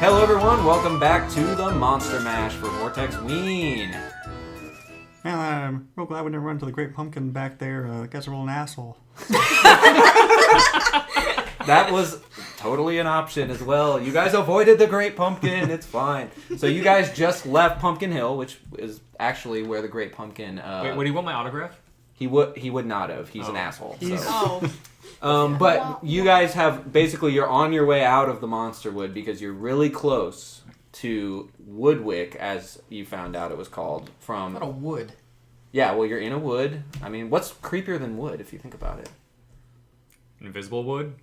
Hello everyone, welcome back to the Monster Mash for Vortex Ween. Man, I'm real glad we didn't run into the Great Pumpkin back there. That guy's a real asshole. That was totally an option as well. You guys avoided the Great Pumpkin, it's fine. So you guys just left Pumpkin Hill, which is actually where the Great Pumpkin... Wait, would he want my autograph? He would not have. He's an asshole. Oh. But you guys have, basically, you're on your way out of the Monster Wood because you're really close to Woodwick, as you found out it was called. From What a wood. Yeah, well, you're in a wood. I mean, what's creepier than wood, if you think about it? Invisible wood?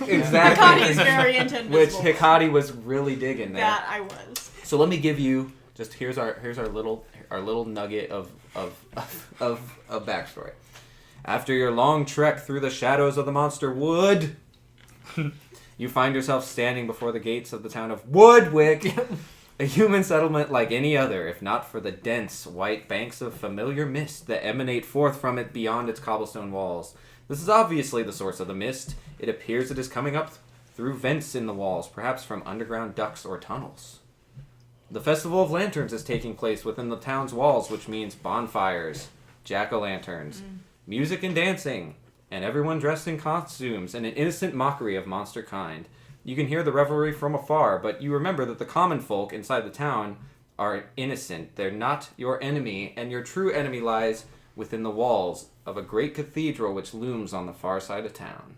Exactly. Hikady's very into invisible. Which Hikady was really digging there. That I was. So let me give you, just here's our little nugget of backstory. After your long trek through the shadows of the Monster Wood, you find yourself standing before the gates of the town of Woodwick, a human settlement like any other, if not for the dense white banks of familiar mist that emanate forth from it beyond its cobblestone walls. This is obviously the source of the mist. It appears it is coming up through vents in the walls, perhaps from underground ducts or tunnels. The Festival of Lanterns is taking place within the town's walls, which means bonfires, jack-o'-lanterns, music and dancing, and everyone dressed in costumes and an innocent mockery of monster kind. You can hear the revelry from afar, but you remember that the common folk inside the town are innocent. They're not your enemy, and your true enemy lies within the walls of a great cathedral which looms on the far side of town.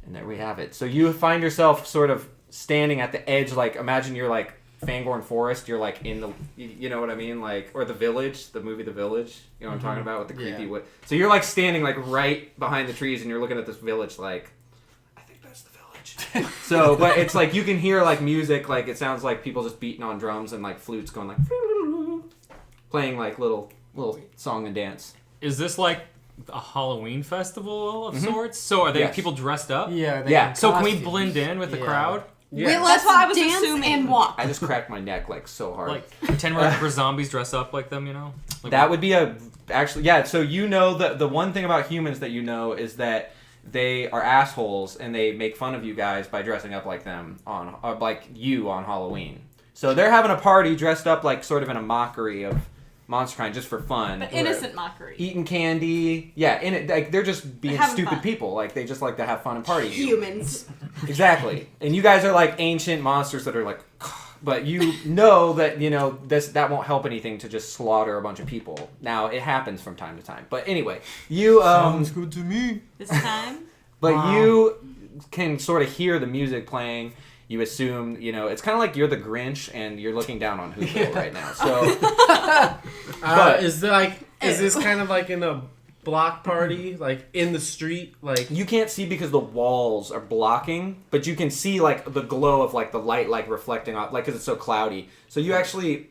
And there we have it. So you find yourself sort of standing at the edge, like, imagine you're like Fangorn Forest, you're like in the, you know what I mean? Like, or The Village, the movie The Village, you know what I'm talking about with the creepy wood. So you're like standing like right behind the trees and you're looking at this village like, I think that's the village. So, but it's like, you can hear like music, like it sounds like people just beating on drums and like flutes going like, playing like little song and dance. Is this like a Halloween festival of sorts? So are they people dressed up? Yeah. So can we blend in with the crowd? Yeah. That's what I was dance assuming. and walk. I just cracked my neck like so hard. Like pretend we're zombies dress up like them, you know? Like, That would be so you know that the one thing about humans that you know is that they are assholes and they make fun of you guys by dressing up like them on Halloween. So they're having a party dressed up like sort of in a mockery of monster kind just for fun. But innocent mockery. Eating candy. Yeah, like they're just being stupid fun. people. Like they just like to have fun and party. Humans. Exactly. And you guys are like ancient monsters that are like, but you know that, you know, that won't help anything to just slaughter a bunch of people. Now, it happens from time to time. But anyway, you... Sounds good to me. This time? But you can sort of hear the music playing. You assume, you know, it's kind of like you're the Grinch and you're looking down on Whoville right now. So, but is this kind of like in a block party, like in the street, like you can't see because the walls are blocking, but you can see like the glow of like the light like reflecting off, like because it's so cloudy. So you actually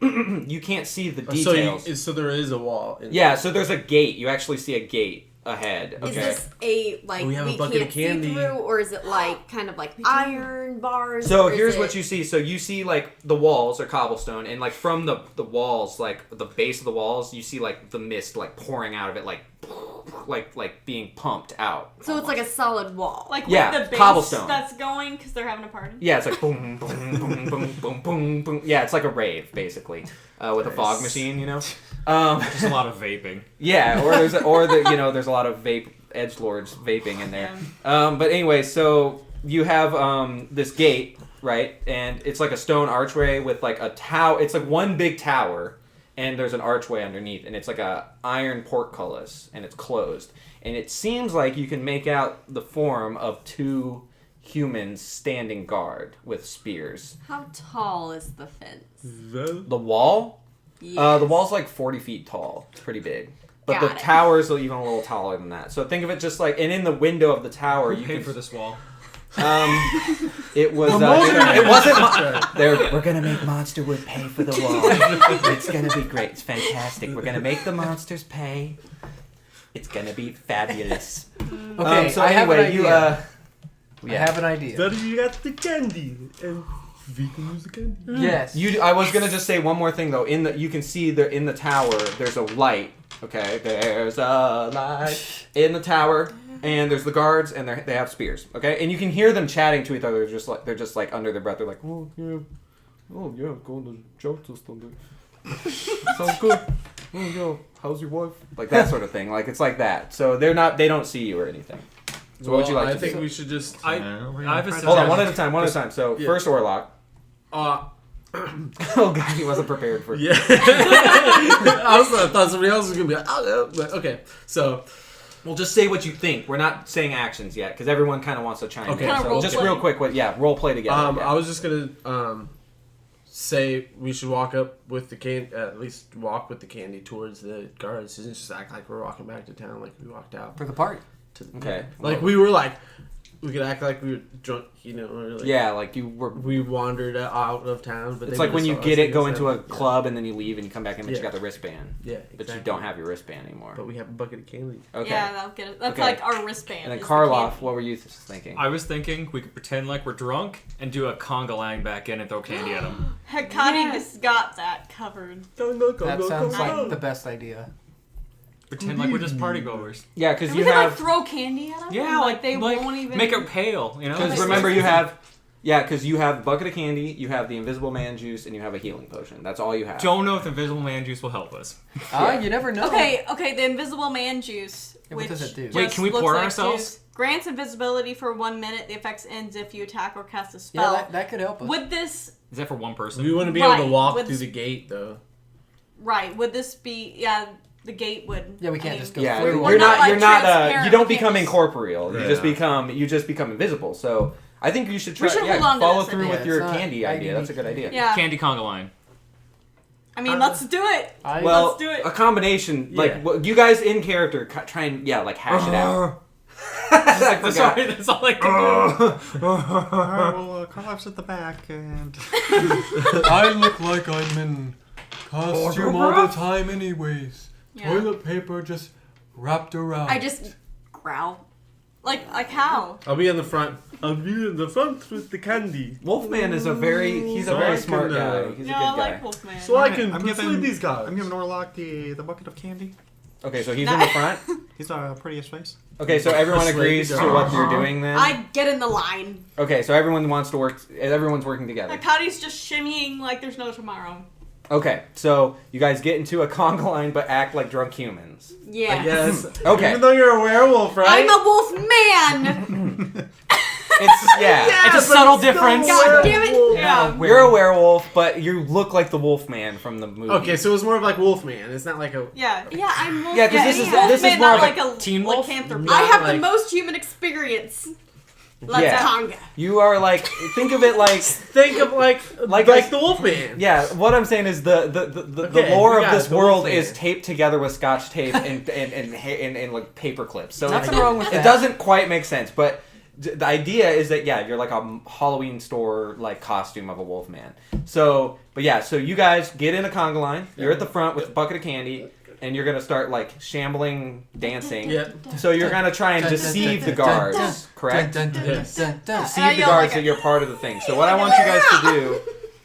you can't see the details. So there is a wall. Yeah, so there's a gate. You actually see a gate ahead. Okay. Is this a like We have a we bucket of can't see candy. through, or is it like kind of like iron bars? So or is here's it... what you see. So you see like the walls are cobblestone, and like from the walls, like the base of the walls, you see like the mist like pouring out of it, like being pumped out. So it's like a solid wall. Like Yeah, with the bass cobblestone. that's going because they're having a party? Yeah, it's like boom, boom, boom, boom, boom, boom, boom. Yeah, it's like a rave basically, with a fog machine, you know. just a lot of vaping. Yeah, there's a lot of edgelords vaping in there. But anyway, so you have this gate, right? And it's like a stone archway with like a tower. It's like one big tower, and there's an archway underneath, and it's like a iron portcullis, and it's closed. And it seems like you can make out the form of two humans standing guard with spears. How tall is the fence? The wall? Yes. The wall's like 40 feet tall. It's pretty big. But Got the it. tower's even a little taller than that. So think of it just like, and in the window of the tower, you Pay can for this wall. It was. It wasn't. We're gonna make Monsterwood pay for the wall. It's gonna be great. It's fantastic. We're gonna make the monsters pay. It's gonna be fabulous. Okay, so I have an anyway, idea. you. I have an idea. Daddy, you got the candy, and we can use the candy. Yes. I was gonna just say one more thing though. You can see in the tower. There's a light. Okay, there's a light in the tower, And there's the guards, and they have spears. Okay, and you can hear them chatting to each other. They're just like under their breath. They're like, oh yeah, going to justice Thunder. Sounds good. Oh yeah, how's your wife? Like that sort of thing. Like it's like that. So they don't see you or anything. So what would you like to do? I think we should just. I have a Hold on, suggestion. one at a time. So first Orlok. Oh god, he wasn't prepared for it. Yeah. I thought somebody else was gonna be like, oh, no. But okay. So, Well, just say what you think. We're not saying actions yet because everyone kind of wants to chime Okay, in. Kinda So role just play. real quick, role play together. I was just gonna say we should walk up with the candy. At least walk with the candy towards the guards. Didn't just act like we're walking back to town like we walked out. For the party. Okay. Like we were like, we could act like we were drunk. Or like, Yeah, like you were. We wandered out of town, but It's they like when you would've get saw us it, go and into a stuff. club, and then you leave, and you come back in, but you Yeah. got the wristband. Yeah, But you exactly. don't have your wristband anymore. But we have a bucket of candy. Okay. Yeah, that'll get it. That's Okay. like our wristband. And then is the Karloff, candy. what were you thinking? I was thinking we could pretend like we're drunk and do a conga line back in and throw candy at them. Hecate got that covered. That sounds like the best idea. Pretend like we're just party goers. Yeah, because We you could have. like throw candy at them. Yeah, like they won't even make it pale, you know? Because remember, you have. Yeah, because you have a bucket of candy, you have the Invisible Man juice, and you have a healing potion. That's all you have. Don't know if Invisible Man juice will help us. You never know. Okay, the Invisible Man juice. Yeah, what which does it do? just Wait, can we looks pour like ourselves? juice, grants invisibility for 1 minute. The effect ends if you attack or cast a Yeah, spell. that could help us. Would this Is that for one person? We wouldn't be able to Right, walk with- through the gate though. right? Would this be? Yeah, the gate would. Yeah, we can't just go Yeah, through. We're you're not, not. like, You're not. transparent. You don't We can't become just- incorporeal. You Yeah. just become invisible. So I think you should try. should Yeah, hold on to follow this, I through think. with Yeah, your it's not candy idea. unique. That's a good idea. Yeah. Candy conga line. I mean, let's do it. Well, Let's do it. a combination. Yeah. Like you guys in character try and like hash it out. I That's forgot. sorry, that's all I can do. Alright, well, Karloff's at the back, and... I look like I'm in costume all the time anyways. Yeah. Toilet paper just wrapped around. I just growl. Like how? I'll be in the front. I'll be in the front with the candy. Wolfman is a very So very I smart can, guy. He's no, a good I guy. like Wolfman. So I can I'm persuade giving- these guys. I'm giving Orlok the bucket of candy. Okay, so he's in the front. He's our prettiest face. Okay, so everyone Persuade agrees the to guy. what you're doing then. I get in the line. Okay, so everyone wants to work. Everyone's working together. Hecate's just shimmying like there's no tomorrow. Okay, so you guys get into a conga line, but act like drunk humans. Yeah. I guess. Okay. Even though you're a werewolf, right? I'm a wolf man. It's yeah. It's a subtle difference. God damn it. Yeah. You're a werewolf, but you look like the Wolfman from the movie. Okay, so it's more of like Wolfman. It's not like a. Yeah. I'm wolf. Yeah, 'cause Yeah, this he's is- Wolfman, this is more not of like a a teen wolf? lycanthropy. I have like- the most human experience. Let's Yeah. conga. You are like, think of it like, Think of like the Wolfman. yeah. What I'm saying is the Okay, lore we of got this it, the world Wolfman. is taped together with Scotch tape and like paper clips. So Nothing it's- wrong with it that. doesn't quite make sense, but. The idea is that you're like a Halloween store like costume of a Wolfman. So, but yeah, so you guys get in a conga line. You're at the front with a bucket of candy, and you're gonna start like shambling, dancing. Yeah. So you're gonna try and deceive the guards, correct? Yes. And I Deceive the yell guards like that you're part of the thing. So what I want you guys to do,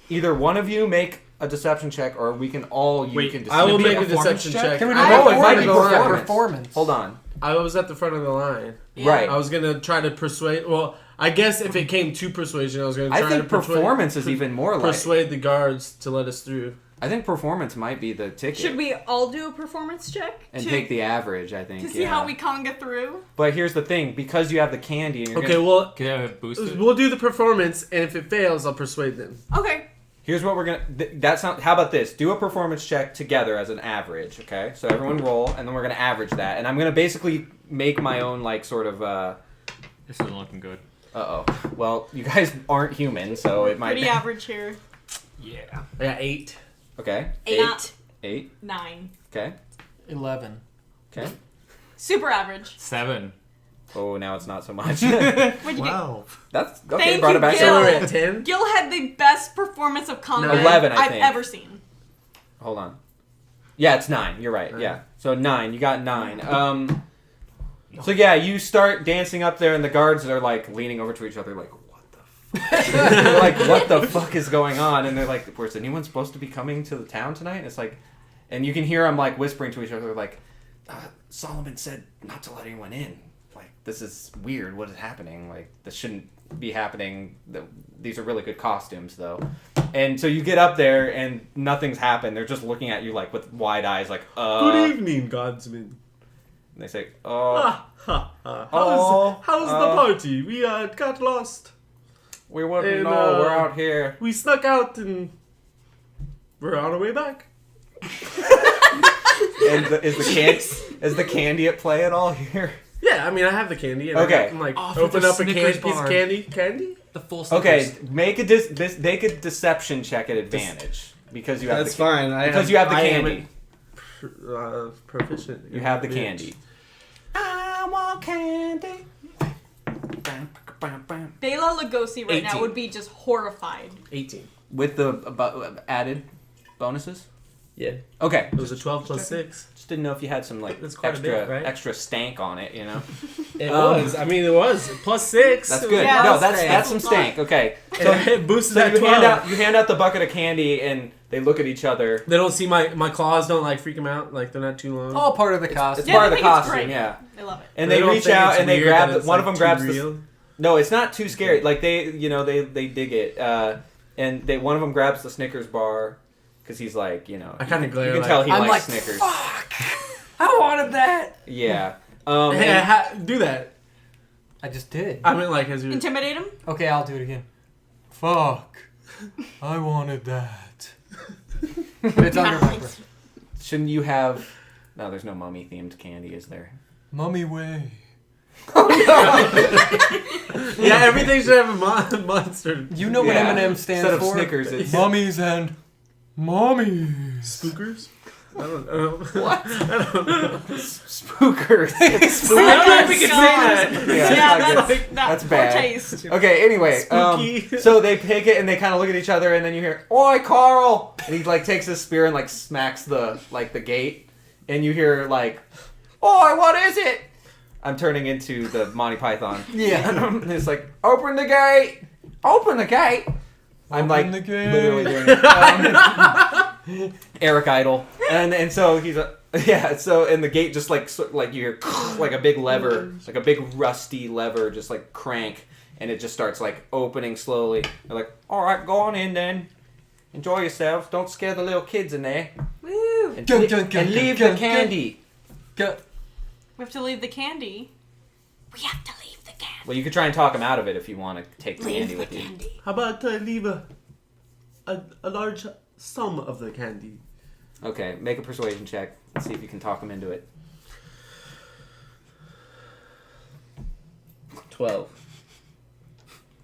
either one of you make a deception check, or we can all Wait, can deceive. I will Be a make a performance deception check? check. Can we do I that? Oh, it might be Go for performance. performance. Hold on. I was at the front of the line. Right. I was gonna try to persuade. Well, I guess if it came to persuasion, I was gonna try I think to performance is even more like. persuade the guards to let us through. I think performance might be the ticket. Should we all do a performance check And to, take the average, I think. to see how we conga through? But here's the thing: because you have the candy, and you're Okay, gonna, well, Can I boost it? we'll do the performance, and if it fails, I'll persuade them. Okay. here's what we're gonna. That's not. How about this? Do a performance check together as an average. Okay, so everyone roll, and then we're gonna average that, and I'm gonna basically make my own like sort of. This isn't looking good. Well, you guys aren't human, so it might. Pretty average here. Yeah. I got 8. Okay. 8. 8. 9. Okay. 11. Okay. Super average. 7. Oh, now it's not so much. What'd you Wow. That's okay. Thank brought you, it back. Gil. So So we're at 10. get? Gil had the best performance of conga 11, I I've think. ever seen. hold on. Yeah, it's 9. You're right. Yeah. So 9. You got 9. So yeah, you start dancing up there, and the guards are like leaning over to each other, like, "What the fuck?" They're like, "What the fuck is going on?" And they're like, "Was anyone supposed to be coming to the town tonight?" And it's like, and you can hear them like whispering to each other, like, "Solomon said not to let anyone in. Like, this is weird. What is happening? Like, this shouldn't be happening. These are really good costumes, though. And so you get up there, and nothing's happened. They're just looking at you, like, with wide eyes, like, Good evening, Godsman. And they say, How's the party? We got lost. we wouldn't And, know. We're out here. We snuck out and we're on our way back. And is the candy at play at all here? Yeah, I mean, I have the candy. And Okay. I can, like, Off with open the up a Snickers piece of bar. candy. Candy? The full Okay, Snickers. make a deception check at advantage because you have That's the fine. because you have the I am candy. proficient. You have the Bitch. candy. I want candy. Bela Lugosi right now 18. would be just horrified. 18. With the added bonuses. Yeah. Okay. It was a 12 plus 6. Just didn't know if you had some like That's quite a extra bit, right? extra stank on it, you know. It was. I mean, it was. Plus 6. That's It good. was Yeah, No, plus that's stank. some stank. Okay. And it boosted So that you 12. hand out the bucket of candy and they look at each other. They don't see my claws. Don't like freak them out. Like they're not too long. All part of the costume. It's part of I the think it's costume, great. yeah. I love it. And They they don't reach think out it's and they weird grab that it's, one of like, them grabs too the. real? No, it's not too scary. Like they dig it, and one of them grabs the Snickers bar because he's like, I kinda glare, You can like- tell he I'm likes like, Snickers. fuck! I wanted that! Yeah. Hey, do that. I just did. I mean, like as you. Intimidate him? Okay, I'll do it again. Fuck. I wanted that. But it's under my breath. Shouldn't you have? No, there's no mummy themed candy, is there? Mummy way. Yeah, everything should have a monster. You know what Yeah. M&M stands Instead of for? Snickers, it's Mummies and mommies. Spookers? I don't know. What? spookers. It's I don't know if we can say God. that. Yeah, Yeah, it's not that's good. not That's poor bad. taste. Okay, anyway, Spooky. so they pick it and they kind of look at each other and then you hear, "Oi, Carl!" And he like takes his spear and like smacks the gate, and you hear like, "Oi, what is it?" I'm turning into the Monty Python. Yeah. And it's like, "Open the gate! Open the gate!" I'm like Open the gate. literally doing it. Eric Idle, and so he's so and the gate just like you hear like a big lever, like a big rusty lever, just like crank, and it just starts like opening slowly. They're like, "All right, go on in then. Enjoy yourselves. Don't scare the little kids in there. Woo! And, Go, li- go, go, and go, leave go, the candy." Go. We have to leave the candy. We have to leave the candy. Well, you could try and talk him out of it if you want to take the candy with you. How about I leave a large sum of the candy? Okay, make a persuasion check and see if you can talk him into it. 12.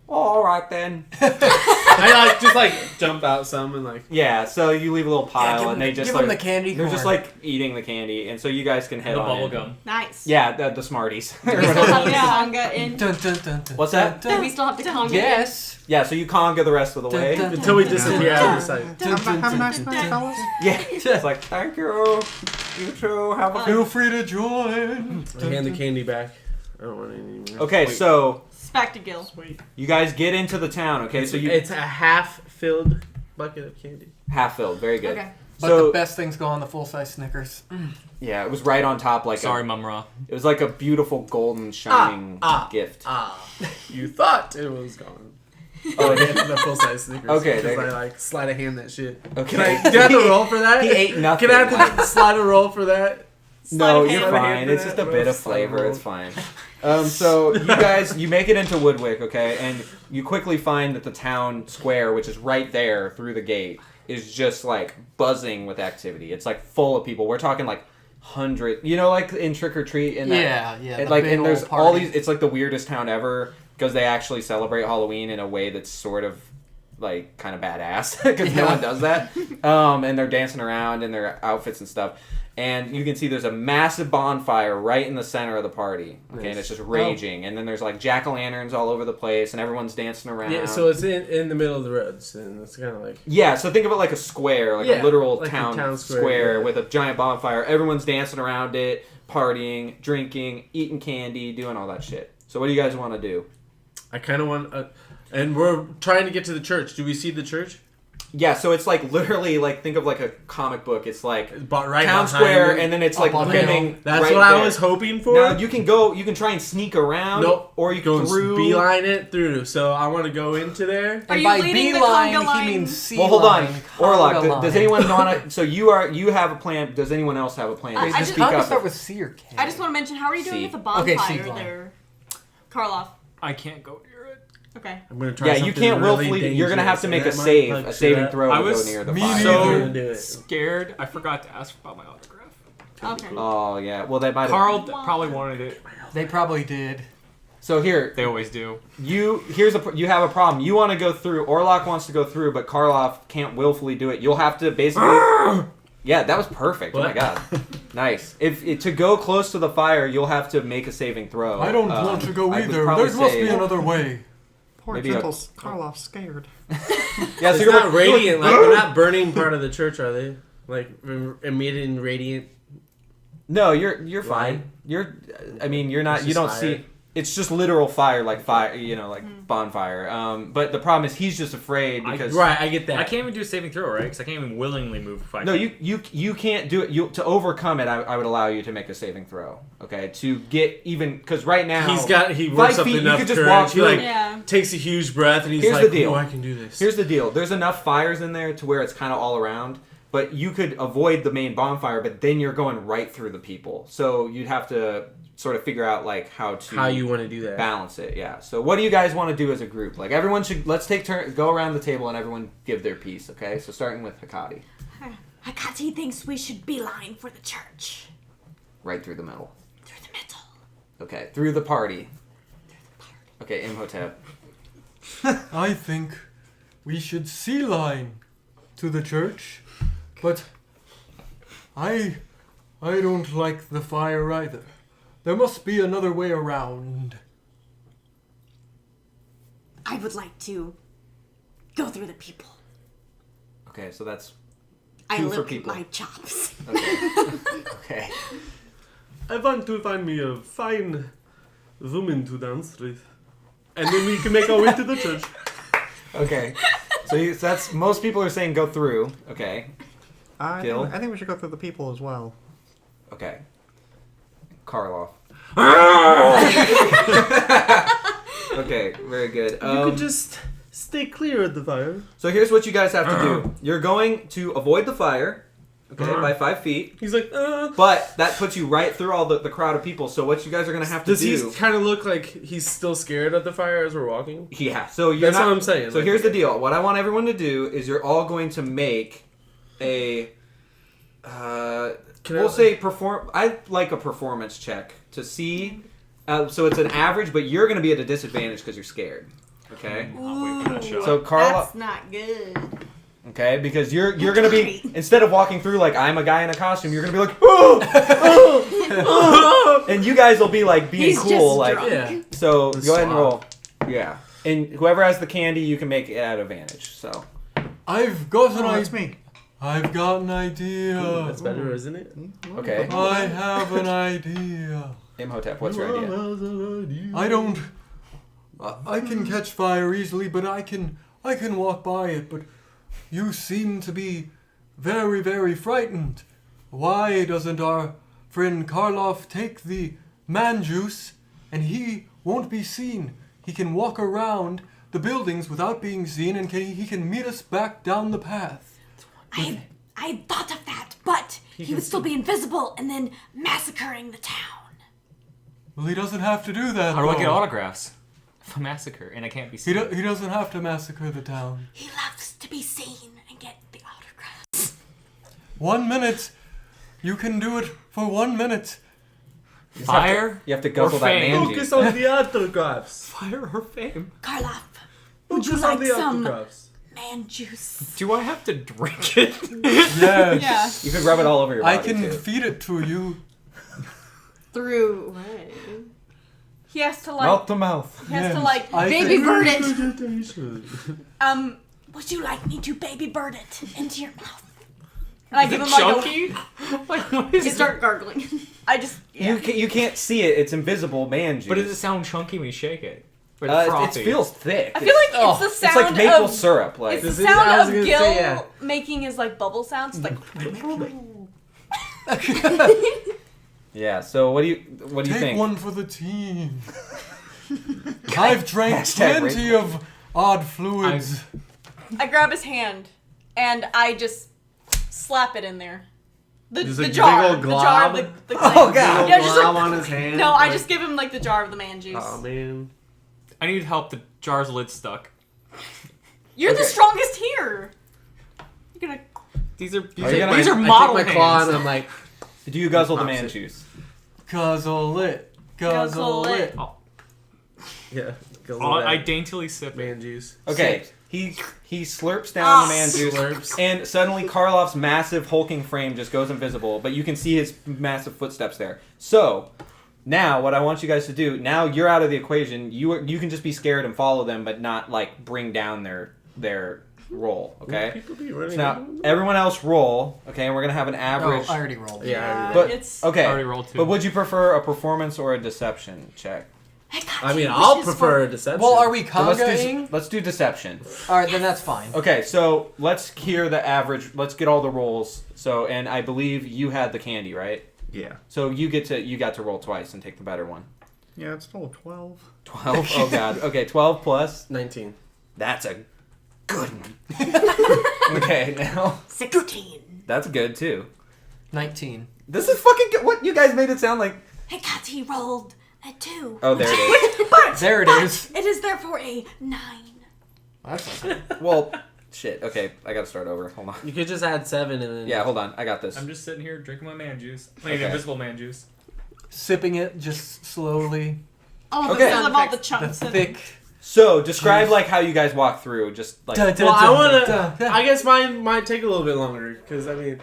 All right then. I just jump out some and like. Yeah, so you leave a little pile, give and they just give like them the candy they're just corn. like eating the candy, and so you guys can head The on bubble in. gum. Nice. Yeah, the Smarties. We still have the conga in. Dun, dun, dun, dun, What's that? dun, We still have to conga. Yes. Yeah, so you conga the rest of the way. Dun, dun, Until we dun, disappear dun, out of sight. dun, dun, Have a dun, nice dun, night, dun. fellas. Yeah, it's like thank you. You too. Have a Feel free to join. I hand the candy back. I don't want any anymore. Okay, so It's back to Gil. Sweet. you guys get into the town. Okay, so you It's a half-filled bucket of candy. half filled. Very good. Okay. But So the best things go on the full-size Snickers. yeah, it was right on top, like Sorry, Mum Ra. it was like a beautiful golden shining gift. Ah, you thought it was gone. Oh, I it get the full-size Snickers. Okay, because there you I sleight of hand that shit. Okay. Do I have to roll for that? He ate nothing. Can I have to slide a roll for that? No, Sleight of you're hand. fine. It's just a bit of Slide flavor. roll. It's fine. So you guys, you make it into Woodwick, okay, and you quickly find that the town square, which is right there through the gate, is just like buzzing with activity. It's like full of people. We're talking like 100. You know, like in Trick or Treat, and Yeah. and the like, big and there's old all party. these. It's like the weirdest town ever because they actually celebrate Halloween in a way that's sort of like kind of badass because no Yeah. one does that. And they're dancing around in their outfits and stuff. And you can see there's a massive bonfire right in the center of the party. Okay, and it's just raging. And then there's like jack-o'-lanterns all over the place, and everyone's dancing around. Yeah, so it's in the middle of the roads, and it's kind of like Yeah, so think of it like a square, like a Yeah, literal like a town, town square, square, yeah. with a giant bonfire. Everyone's dancing around it, partying, drinking, eating candy, doing all that shit. So what do you guys want to do? I kind of want. And we're trying to get to the church. Do we see the church? Yeah, so it's like literally like think of like a comic book. It's like But right town behind square, you. and then it's like on the rimming. That's right what I there. was hoping for. Now you can try and sneak around, Nope. or you Go can through. beeline it through. So I want to go into there. Are And you by leading the beeline, conga he line? means sea Well, hold on, line, Orlok. conga Does line. anyone want to? So you have a plan. Does anyone else have a plan? I Just just- speak How do you up. start with C or K? I just want to mention, how are you doing C. with the Okay, bonfire C line. there? Karloff. I can't go near it. Okay. I'm gonna try. Yeah, you something can't really willfully. You're gonna have to make a dangerous, and save, that might a fuck saving shit up. throw I to go was near the me fire. I'm so gonna do it. scared. I forgot to ask about my autograph. Okay. Oh yeah. Well, they might. Carl probably wanted it. They probably did. So here, They always do. you have a problem. You want to go through. Orlok wants to go through, but Karloff can't willfully do it. You'll have to basically. Yeah, that was perfect. Oh my What? god, nice. If to go close to the fire, you'll have to make a saving throw. I don't want to go I would either. probably There must say- be another way. Poor Maybe a- gentle Karloff scared. Yeah, so It's you're not like, radiant. Like they're not burning part of the church, are they? Like emitting radiant. No, you're fine. Fine. You're. I mean, you're not. It's You just don't fire. see. It's just literal fire, like fire. You know, like bonfire. But the problem is he's just afraid because. Right, I get that. I can't even do a saving throw, right? Because I can't even willingly move 5 No, feet. you can't do it. To overcome it, I would allow you to make a saving throw. Okay, to get even because right now he 5 works up feet, you enough could just courage. walk He through. like Yeah. takes a huge breath and he's Here's like, the deal. "Oh, I can do this." Here's the deal. There's enough fires in there to where it's kind of all around, but you could avoid the main bonfire. But then you're going right through the people, so you'd have to sort of figure out like how you want to do that. balance it. Yeah. So what do you guys want to do as a group? Like everyone should let's take turn go around the table and everyone give their piece. Okay. So starting with Hikati, Hakati thinks we should beeline for the church. right through the middle. Through the middle. Okay. Through the party. Okay. Imhotep. I think we should sea line to the church, but I don't like the fire either. There must be another way around. I would like to go through the people. Okay. So that's I Two for lick people. my chops. okay. Okay. I want to find me a fine woman to dance with, and then we can make our way to the church. Okay. So that's most people are saying go through. Okay. Gil? I think we should go through the people as well. Okay. Karloff. Okay, very good. You could just stay clear of the fire. So here's what you guys have to do. You're going to avoid the fire, okay, by 5 feet. He's like, But that puts you right through all the crowd of people. So what you guys are going to have to Does do... he kind of look like he's still scared of the fire as we're walking? Yeah, so you're That's not... what I'm saying. So like, here's the deal. What I want everyone to do is you're all going to make a... Can I- we'll say I like a performance check to see... so it's an average, but you're going to be at a disadvantage because you're scared. Okay? I'll wait for that shot. So Karloff... That's not good. Okay, because you're gonna be instead of walking through like I'm a guy in a costume, you're gonna be like oh, oh, oh, and you guys will be like being He's cool, just like drunk. Yeah. so. The Go ahead and swab. roll, yeah. And whoever has the candy, you can make it at advantage. So I've got an Oh, that's idea. me. I've got an idea. That's better, isn't it? okay, I have an idea. Imhotep, what's your idea? I don't. I can catch fire easily, but I can walk by it. But you seem to be very, very frightened. Why doesn't our friend Karloff take the man juice and he won't be seen? He can walk around the buildings without being seen, and he can meet us back down the path. I had thought of that, but he would still be invisible and then massacring the town. Well, he doesn't have to do that. How do I get though. autographs? If I massacre and I can't be He, seen. he doesn't have to massacre the town. He loves to be seen and get the autographs. 1 minute. You can do it for 1 minute. Fire? You have to guzzle or that fame? man Focus juice. on the autographs. Fire or fame? Karloff, would you Focus on like the some autographs. man juice? Do I have to drink it? Yes. Yeah. You could rub it all over your body I can too. feed it to you. Through what? He has to like. Mouth to mouth. He has to Yes, like. I Baby can- bird it. Would you like me to baby bird it into your mouth? And I give him like Chunky? Like, what is You it? start gargling. I just. Yeah. You can't see it. It's invisible man juice. But does it sound chunky when you shake it? Or It frothy? feels thick. I feel like it's the It's sound like maple of syrup. Like it's the I was sound of gonna Gil say, yeah. making his like bubble sounds. Like yeah. So what do you Take think? one for the team. I've drank Hashtag plenty of odd fluids. I grab his hand and I just slap it in there. Just The a jar, big old the jar of glob? the Oh, God. Yeah, just glob like, on his hand. no, I like- just give him like the jar of the man juice. Oh man. I need help. The jar's lid stuck. You're the Okay. strongest here. You're gonna. These are Are you gonna- these are I model take my claw hands. and I'm like, Do you guzzle the Pops man it. juice? Guzzle it. Guzzle Guzzle it. it. yeah. Goes Oh, with I that daintily sip it. man juice. Okay. He slurps down the man juice, Slurps. and suddenly Karloff's massive hulking frame just goes invisible, but you can see his massive footsteps there. So now, what I want you guys to do, now you're out of the equation. You can just be scared and follow them, but not like bring down their roll. Okay. People be So running. now everyone else roll. Okay, and we're gonna have an average. Oh, I already rolled. Yeah. But it's. okay, I already rolled 2. but would you prefer a performance or a deception check? I mean, I'll prefer a deception. Well, are we So congaing? let's do deception. All right, then that's fine. Okay, so let's hear the average. Let's get all the rolls. So, and I believe you had the candy, right? Yeah. So you got to roll twice and take the better one. Yeah, it's still a 12. 12. Oh god. Okay, 12 plus. 19. That's a good one. Okay, now 16. that's good too. 19. This is fucking good. What you guys made it sound like? Hecate rolled a 2. Oh, there it is. There it But is. it is therefore a 9. That's not good. Well, shit. Okay, I gotta start over. Hold on. You could just add 7 and then. Yeah, hold on. I got this. I'm just sitting here drinking my man juice. I mean, Okay. invisible man juice. Sipping it just slowly. Oh, Okay. because of all the The chunks. in it. thick. So describe like how you guys walk through. Just like Well, I wanna. I guess mine might take a little bit longer because I mean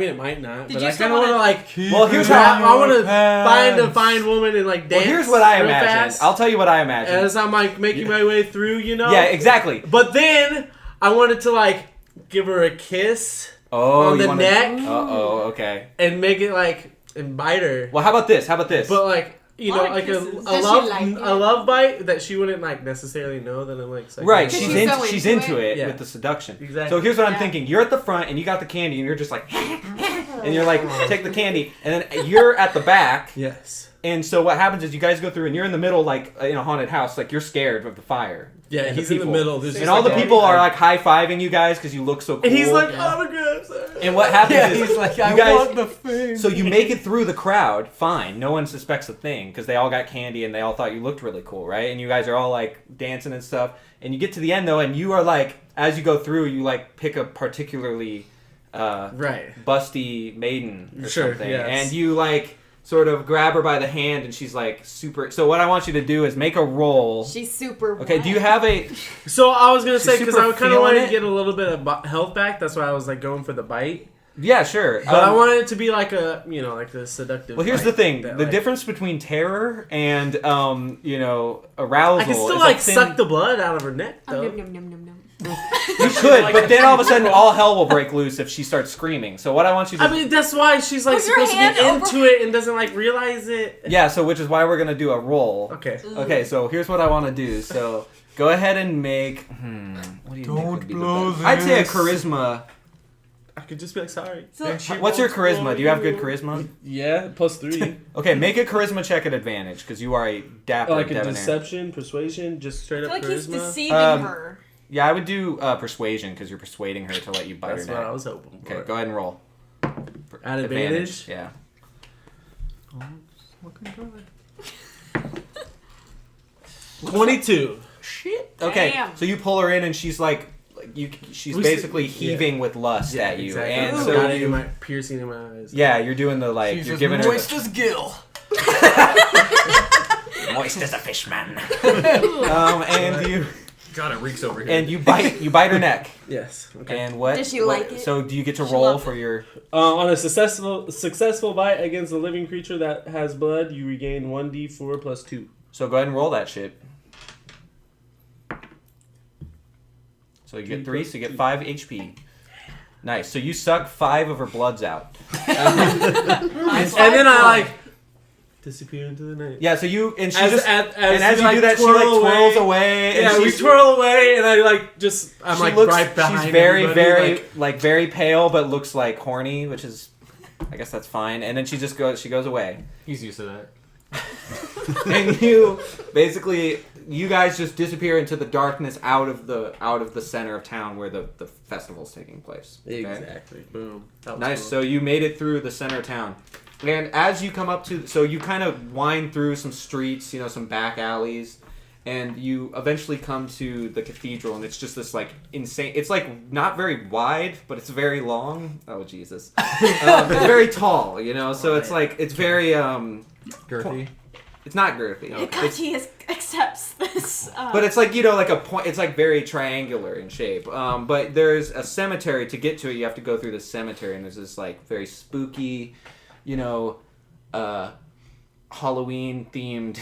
it might not. Did but you I still kind of want to wanna- like. Well, here's Keep it how in I want your to find a pants. fine woman and like dance. Well, here's what I real imagine. fast. I'll tell you what I imagine. As I'm like making my way through, you know. Yeah, exactly. But then I wanted to like give her a kiss Oh, on you the wanna... neck Uh-oh, okay. and make it like and bite her. Well, how about this? But like you know, Lot of like kisses. a Does she love like it? a love bite that she wouldn't like necessarily know that I'm like. Psycho. right, Because she's she's so she's into into it Yeah. with the seduction. Exactly. So here's what I'm Yeah. thinking. You're at the front and you got the candy and you're just like and you're like take the candy and then you're at the back Yes. and so what happens is you guys go through and you're in the middle like in a haunted house like you're scared of the fire. Yeah, And he's the in the people. middle. There's And just all the like people are like, like high-fiving you guys because you look so cool. and he's like autographs. and what happens Yeah, is he's like, you I guys, want the thing. so you make it through the crowd, fine. No one suspects a thing because they all got candy and they all thought you looked really cool, right? And you guys are all like dancing and stuff. And you get to the end though, and you are like, as you go through, you like pick a particularly Right. busty maiden or Sure, something, yes. and you like sort of grab her by the hand, and she's like super. So what I want you to do is make a roll. She's super. Okay, do you have a? So I was gonna She's say because super I kind of feeling wanted it. to get a little bit of health back. That's why I was like going for the bite. Yeah, sure. But I wanted it to be like a like the seductive. Well, here's bite the thing: that, the like- difference between terror and arousal. I can still is like a thin- suck the blood out of her neck Oh, though. num, num, num, num, num. You could, but then all of a sudden, all hell will break loose if she starts screaming. So what I want you to I mean, that's why she's like Put your supposed to hand be over- into it and doesn't like realize it. yeah, so which is why we're gonna do a roll. Okay. Okay, so here's what I want to do. So go ahead and make. What do you think Don't would be the blow best? I'd say a this. charisma. I could just be like, sorry. So, What's your charisma? Do you have good charisma? Yeah, +3. Okay, make a charisma check at advantage because you are a dapper Like a debonair. deception, persuasion, just straight I up feel like he's charisma. deceiving Um, her. Yeah, I would do persuasion because you're persuading her to let you bite That's her what I neck. was hoping for. Okay, go ahead and roll. At advantage? Yeah. Looking good. 22. Shit. Okay, Damn. so you pull her in and she's like she's We basically see- yeah. heaving with lust at you, exactly. and Got so it in you, my piercing in my eyes. yeah, you're doing the like She's you're as giving her moist the, as Gil. moist as a fish man. And you God, it reeks over here. and you bite her neck. Yes. Okay. And what? Does she what- like it? So do you get to She roll loves for your? On a successful bite against a living creature that has blood, you regain 1d4 plus 2. So go ahead and roll that shit. So you get 3, so you get 5 HP. Nice. So you suck 5 of her bloods out. And then I like disappear into the night. Yeah, so you and she As just as you we, do that, she like twirls away. Yeah, and we she's, twirl away, and I'm she like looks, right behind. she's very, everybody, very very pale, but looks like horny, which is, I guess that's fine. And then she goes away. He's used to that. And you basically, you guys just disappear into the darkness out of the center of town where the festival's taking place. Okay? Exactly. Boom. That was Nice. cool. So you made it through the center of town, and as you come up to, so you kind of wind through some streets, some back alleys, and you eventually come to the cathedral, and it's just this like insane. It's like not very wide, but it's very long. Oh Jesus! It's very tall, So it's like it's very Girthy. It's not girthy. Hikachi accepts this. But it's like, like a point. It's like very triangular in shape. But there's a cemetery. To get to it, you have to go through the cemetery, and there's this like very spooky, Halloween themed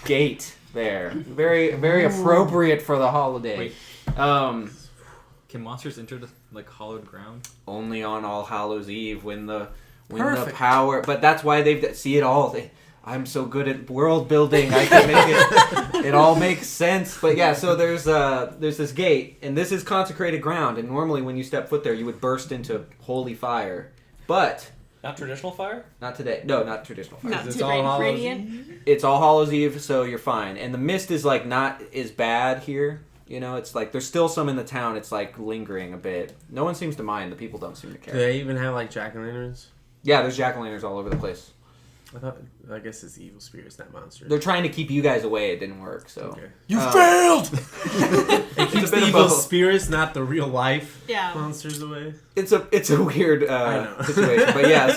gate there. Very very appropriate for the holiday. Wait. Can monsters enter the hollowed ground? Only on All Hallows Eve when the Perfect. power. But that's why they've see it all. I'm so good at world building. I can make it. It all makes sense. But yeah, so there's this gate, and this is consecrated ground. And normally, when you step foot there, you would burst into holy fire. But Not traditional fire? not today. No, not traditional fire. Not It's too all Hallows radiant. It's All Hallows Eve, so you're fine. And the mist is like not as bad here. It's like there's still some in the town. It's like lingering a bit. No one seems to mind. The people don't seem to Do care. they even have jack-o'-lanterns? Yeah, there's jack-o'-lanterns all over the place. I guess it's evil spirits, not monsters. They're trying to keep you guys away. It didn't work. So Okay. You failed! It keeps a bit the of evil both. spirits, not the real life Yeah. monsters away. it's a weird I know. situation. But yeah,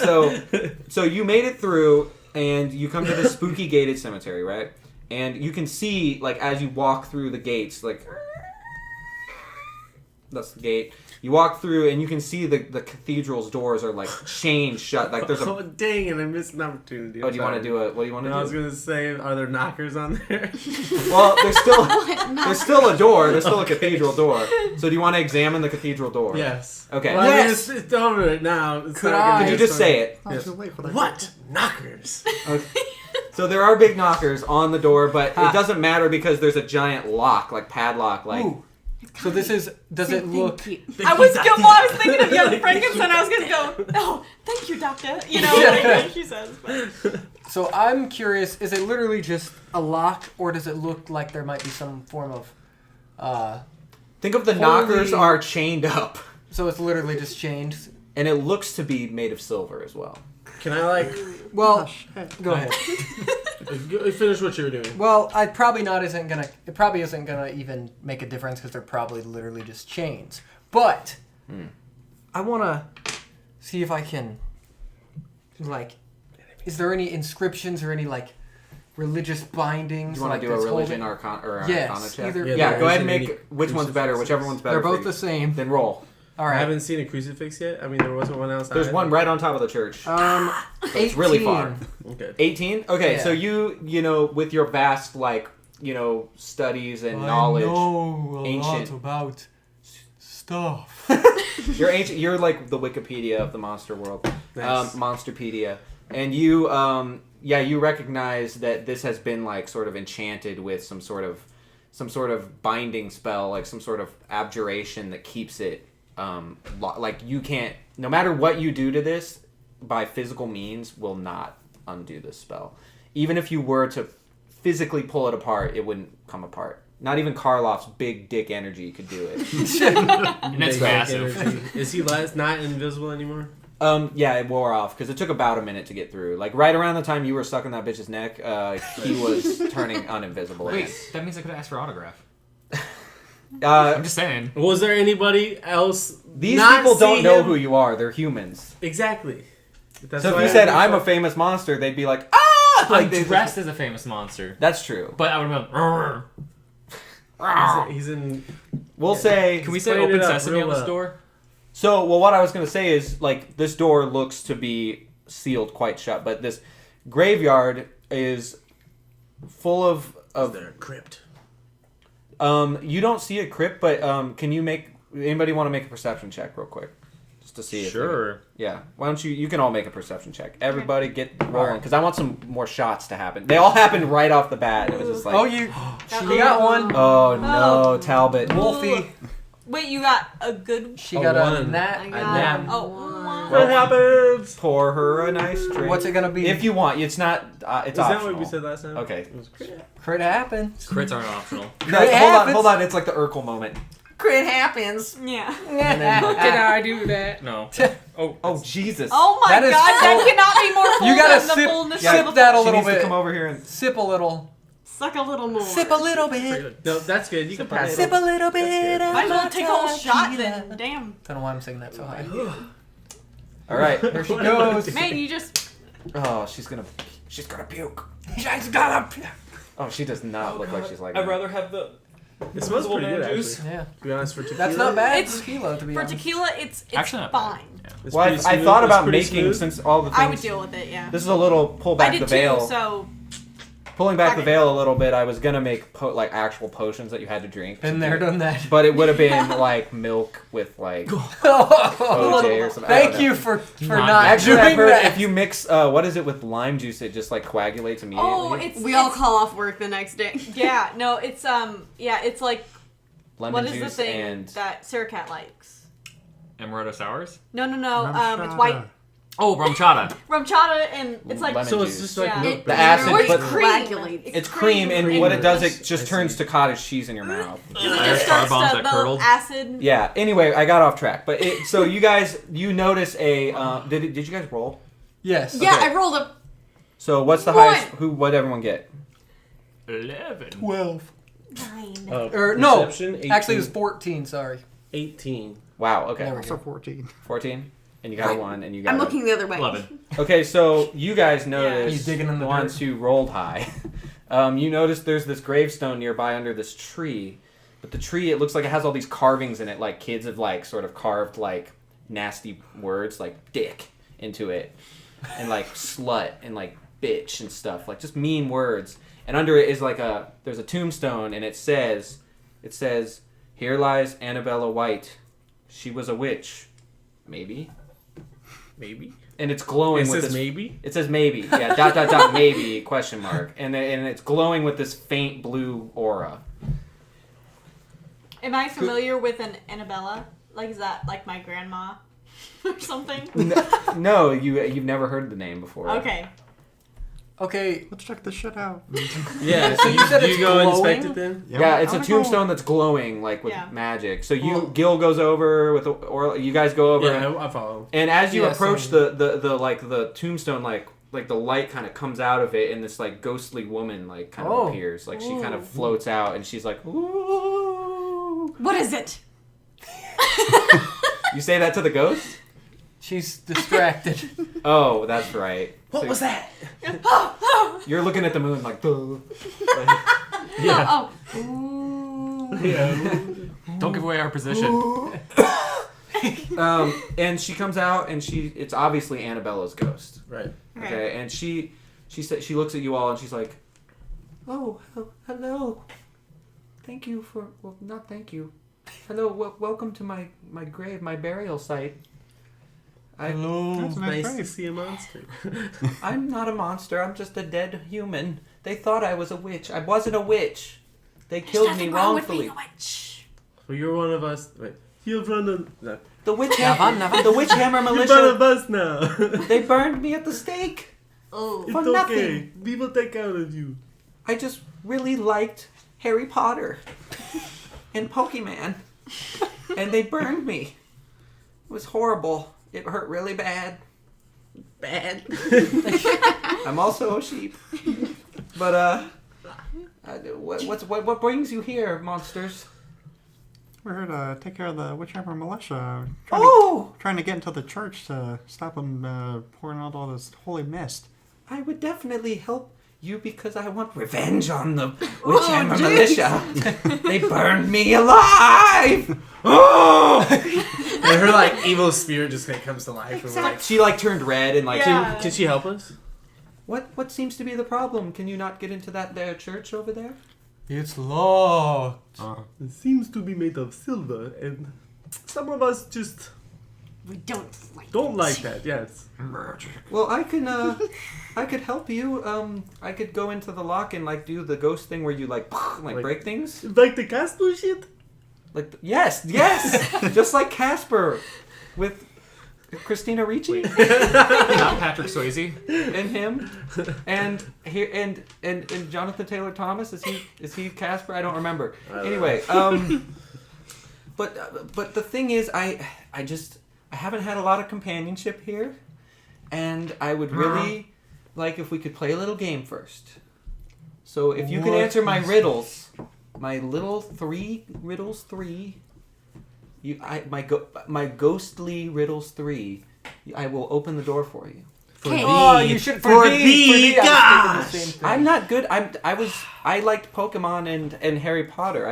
so you made it through, and you come to this spooky gated cemetery, right? And you can see as you walk through the gates, that's the gate. You walk through, and you can see the cathedral's doors are chained shut. There's a. Oh dang it! I missed an opportunity. Oh, do you want to do a? What do you want to No, do? I was gonna say, are there knockers on there? Well, there's still a door. There's still a cathedral door. So do you want to examine the cathedral door? Yes. Okay. Well, Yes! I mean, it's over it now. It's Could not gonna I- Could you be just say it? Oh, Yes. too late for that. What? Knockers. So there are big knockers on the door, but it doesn't matter because there's a giant lock, padlock, Ooh. So this is. Does it look? I was thinking of Young Frankenstein. I was gonna go. Oh, thank you, doctor. Like she says. But. So I'm curious. Is it literally just a lock, or does it look like there might be some form of? Think of the Holy- knockers are chained up, So it's literally just chained. and it looks to be made of silver as well. Can I Well, go ahead. finish what you were doing? Well, It probably isn't gonna even make a difference because they're probably literally just chains. But I wanna see if I can, is there any inscriptions or any religious bindings? Do you want to do a religion or arcana Yes, check? either- Yeah, go ahead and There make isn't which one's better, whichever one's better. They're both for you. the same. Then roll. All I right. haven't seen a crucifix yet. I mean, there wasn't one outside. There's one right on top of the church. 18. It's really far. Okay. 18? Okay, Yeah. so you with your vast studies and I knowledge, know a ancient- lot about stuff. you're ancient. You're like the Wikipedia of the monster world, Nice. Monsterpedia, and you you recognize that this has been sort of enchanted with some sort of binding spell, some sort of abjuration that keeps it you can't, no matter what you do to this by physical means, will not undo this spell. Even if you were to physically pull it apart, it wouldn't come apart. Not even Karloff's big dick energy could do it. And that's Big massive. energy. Is he not invisible anymore? Yeah, it wore off because it took about a minute to get through. Right around the time you were stuck in that bitch's neck, he was turning uninvisible. Wait, again. that means I could ask for autograph. Uh, I'm just saying. Was there anybody else? these not people don't see know him? who you are. They're humans. Exactly. That's So if why you I said, was I'm a like- famous monster, they'd be like, ah! I'm they- dressed as a famous monster, That's true. but I would have been. He's in. We'll say... Can we say Explain open it up sesame real on this well. door? So, well, what I was going to say is, this door looks to be sealed quite shut, but this graveyard is full of Is there a crypt? you don't see a crypt, but can you make... Anybody want to make a perception check real quick? just to see. Sure. Yeah. Why don't you can all make a perception check. Everybody get rolling because I want some more shots to happen. They all happened right off the bat. It was just like, Oh, you got one. oh no, Talbot. Wolfie. Wait, you got a good. She got a one. nat. I I got. know. Oh, What happens? Pour her a nice drink. What's it gonna be? If you want, it's not. It's Is that optional. what we said last time? Okay. It was Crit happens. Crits aren't optional. No, Crit hold happens. on. It's like the Urkel moment. Crit happens. yeah. Did I do that? No. Oh Jesus. Oh my That god, is that full- cannot be more full You gotta than the sip- fullness sip of the that a She little needs to bit. come over here and. Sip a little. Suck a little more. Sip a little bit. No, that's good. You can pass it. Sip a little bit. Might as well of take a whole shot tequila. then. Damn. Don't know why I'm singing that so high. All right. There she goes. Man, you just. Oh, she's gonna puke. She's gonna puke. Oh, she does not look like she's like. I'd that. rather have the. It smells pretty good, actually. juice. Yeah. To be honest, for tequila. That's not bad. It's- It's tequila, to be For honest. tequila, it's Actually not bad. fine. It's Well, pretty I smooth. thought It's about pretty making smooth. since all the things. I would deal with it, yeah. This is a little pull I back did the too, veil. so. Pulling back the Okay. veil a little bit, I was gonna make like actual potions that you had to drink. Been there, done that. But it would have been like milk with like OJ or something. I don't Thank know. you for Not not Actually, doing I've heard that. if you mix what is it with lime juice, it just like coagulates immediately. Oh, it's. We all it's- call off work the next day. Yeah, no, it's yeah, it's like lemon what is juice the thing and that Sircat likes? Amaretto sours? No, it's white Oh, rum chata. rum chata, and it's like lemon So juice. it's just like Yeah. milk. The acid, or it's but- cream. Coagulates. It's cream, and what it does, it just I turns see. to cottage cheese in your mouth. It Irish just car starts bombs to that the curdled. acid. Yeah. Anyway, I got off track, but so you guys, you notice a did you guys roll? Yes. Yeah, Okay. I rolled a So what's the One. highest? What everyone get? 11. 12. 9. Or no, Perception, 18. actually it was 14. Sorry. 18. Wow. Okay. There we Also go. 14. 14, and you got a 1, and you got. I'm a- looking the other way. 11. Okay, so you guys You notice digging in the ones who rolled high. You notice there's this gravestone nearby under this tree, but the tree, it looks like it has all these carvings in it, like kids have like sort of carved like nasty words like dick into it, and like slut and like bitch and stuff, like just mean words. And under it is like there's a tombstone, and it says, "Here lies Annabella White. She was a witch, maybe." Maybe. And it's glowing It with says this. maybe. It says maybe. Yeah. dot maybe question mark. And it's glowing with this faint blue aura. Am I familiar with an Annabella? Like, is that like my grandma or something? No, you've never heard the name before. Okay. Okay. Let's check this shit out. Yeah, so So you said do you it's go glowing? inspect it then? Yeah, it's a I'm gonna tombstone that's glowing like with Yeah. magic. So Well- Gil goes over with, or you guys go over. Yeah, I follow. And as you Yeah, approach same. the tombstone, like the light kind of comes out of it, and this like ghostly woman like kind of Oh. appears. Like she kind of floats out, and she's like, "Ooh." What is it? You say that to the ghost? She's distracted. Oh, that's right. What was that? You're looking at the moon like, duh. Yeah. Oh. Yeah. Don't give away our position. And she comes out, and it's obviously Annabella's ghost. Right. Okay, and she looks at you all, and she's like, "Oh, hello. Thank you for not thank you. Hello, welcome to my grave, my burial site. Hello. That's a nice Nice to grave. see a monster. I'm not a monster. I'm just a dead human. They thought I was a witch. I wasn't a witch. They killed me Nothing wrong with wrongfully. being a witch. Well, you're one of us. Wait. You're one of no. The witch Navan, hammer, the witch hammer You're one militia. of us now. They burned me at the stake. Oh. It's For okay. nothing. We will take care of you. I just really liked Harry Potter and Pokemon, and they burned me. It was horrible. It hurt really bad. Bad. I'm also a sheep. But what brings you here, monsters? We're here to take care of the Witch Hammer Militia. Trying to get into the church to stop them pouring out all this holy mist. I would definitely help you because I want revenge on the Witch Hammer Militia. They burned me alive. Oh! And her like evil spirit just kind of comes to life. And we're like, She like turned red and like. Yeah. can she help us? What seems to be the problem? Can you not get into that there church over there? It's locked. It seems to be made of silver, and some of us just We don't like Don't it. like that. Yes. Well, I can. I could help you. I could go into the lock and like do the ghost thing where you like break things. Like the Casper shit. Like yes, just like Casper, with Christina Ricci Not Patrick Swayze. and him, and here and Jonathan Taylor Thomas. Is he Casper? I don't remember. Anyway, but the thing is, I haven't had a lot of companionship here, and I would really like if we could play a little game first. So if you can answer my riddles, my little 3 riddles 3, my ghostly riddles 3, I will open the door for you. Okay. Oh, you should for thee. Gosh! I'm not good. I liked Pokemon and Harry Potter.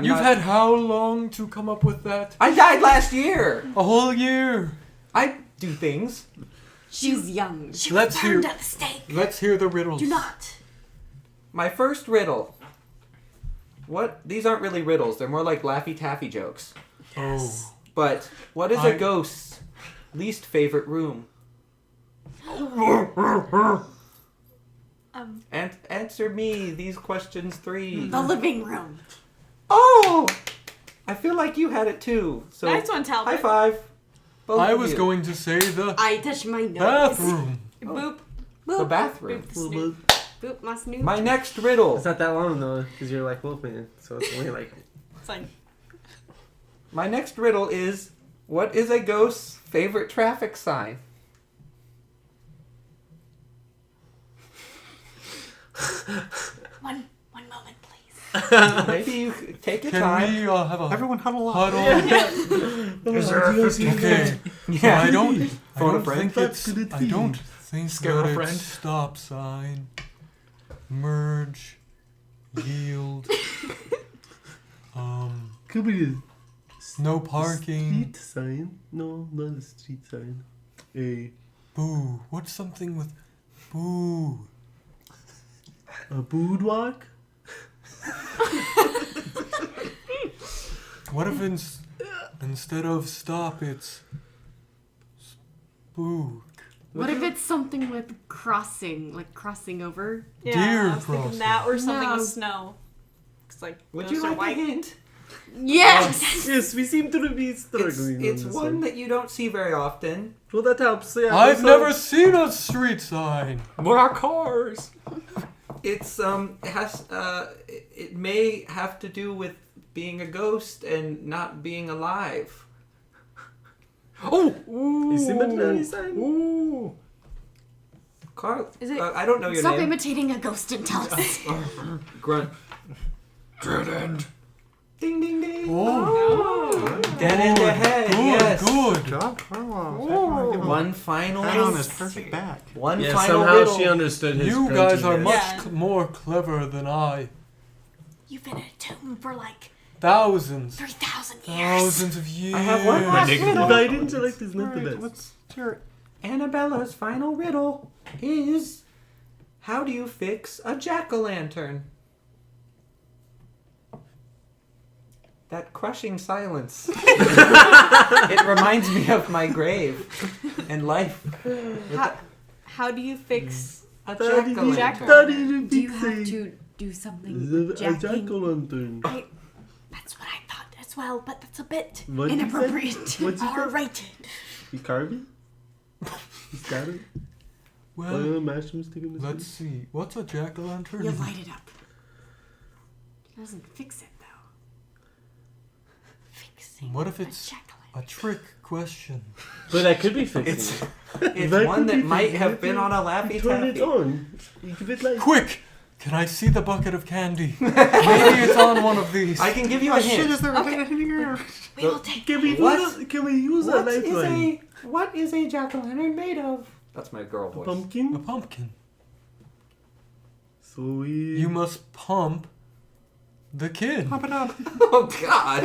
You've had how long to come up with that? I died last year. A whole year. I do things. She's young. She Let's was hear- burned at the stake. Let's hear the riddles. Do not. My first riddle. What? These aren't really riddles. They're more like Laffy Taffy jokes. Oh. But what is a ghost's least favorite room? And answer me these questions 3. The living room. Oh! I feel like you had it too. So Nice one, Talbot. high five. Both I of was you. going to say the I touch my nose. bathroom. Boop. The bathroom. Boop the snoot. Boop my snoot. My next riddle. It's not that long though, because you're like Wolfman, so it's only like. It's like, My next riddle is, what is a ghost's favorite traffic sign? One moment, please. Maybe you could take your Can time. we have a Everyone huddle up. huddle? Is there a 50? Okay. Yeah. I don't Phone a friend. think it's. I don't think Scare that a it's friend. stop sign, merge, yield. Could be No a parking. street sign. No, not a street sign. A Boo. What's something with boo? boardwalk. What if instead of stop it's spook? What if it's something with crossing, like crossing over? yeah, Deer I was thinking crossing. that or something No. with snow. It's like, Would those you are like a white. hint? Yes! Yes, we seem to be struggling. It's on this one that you don't see very often. Well, that helps. Yeah, I've so- never seen a street sign. What are cars? It's it may have to do with being a ghost and not being alive. Oh! A cemetery sign. Ooh! Carl, Is it- I don't know your Stop name. imitating a ghost and tell us. Grunt. Dead end. Ding ding ding. Oh, Dead in the head. good, Yes. good. Job, Carlos. One final. Pat on his perfect back. One Yeah, final somehow riddle. she understood his. You guys are grunginess. much Yeah. more clever than I. You've been in a tomb for like Thousands. 3,000 years. Thousands of years. I have one last Nick- riddle. If I didn't select is not the Alright, best. let's hear it. Annabella's final riddle is, how do you fix a jack-o'-lantern? That crushing silence. It reminds me of my grave and life. How do you fix A Daddy, jack-o'-lantern. Daddy, Do you have to do something with A jacking? jack-o'-lantern. That's what I thought as well, but that's a bit What'd you say? inappropriate. What'd you say? R-rated. You carve it? You got it? Well, Mash him sticking this let's see. What's a jack-o'-lantern? You light it up. It doesn't fix it, though. Fixing What if a it's jack-o'-lantern. a trick question? But I could be fixing It's it. it's That one could that be might fixing have it. been on a Laffy You turn it Taffy. on. You give it like. Quick! Can I see the bucket of candy? Maybe it's on one of these. I can give you a Shit, hint. is there a hit in here? We will take Can we What? Can we use a lifeline? What is a jack-o'-lantern made of? That's my girl voice. A Pumpkin. pumpkin. So we. You must pump the kid. Pump it up. Oh God!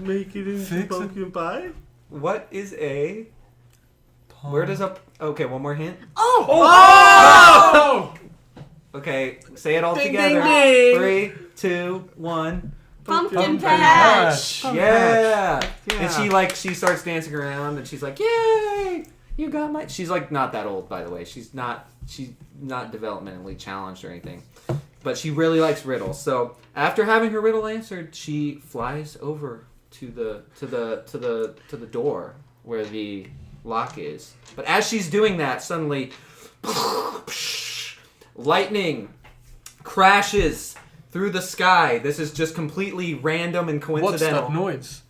make it into Fix it. pumpkin pie. What is a? Pump. Where does a? Okay, one more hint. Oh! Okay, say it all Ding, together. ding, ding. 3, 2, 1. Pumpkin patch. Yeah. Yeah. And she starts dancing around and she's like, "Yay! You got my." She's like not that old, by the way. She's not developmentally challenged or anything, but she really likes riddles. So after having her riddle answered, she flies over to the door where the lock is. But as she's doing that, suddenly, lightning crashes through the sky. This is just completely random and What's coincidental. that noise?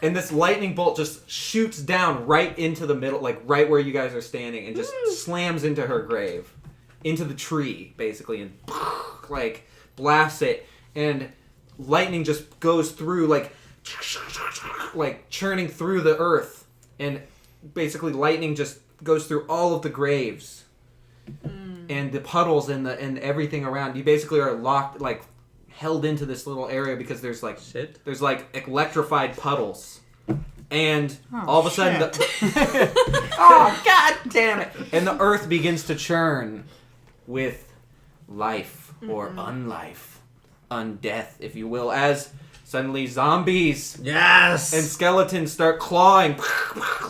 And this lightning bolt just shoots down right into the middle, like right where you guys are standing, and just slams into her grave. Into the tree, basically, and like blasts it. And lightning just goes through, like churning through the earth. And basically lightning just goes through all of the graves. And the puddles and everything around. You basically are locked, like held into this little area because there's like electrified puddles, and all of a sudden, oh god damn it! And the earth begins to churn with life or unlife, undeath, if you will, as suddenly zombies and skeletons start clawing,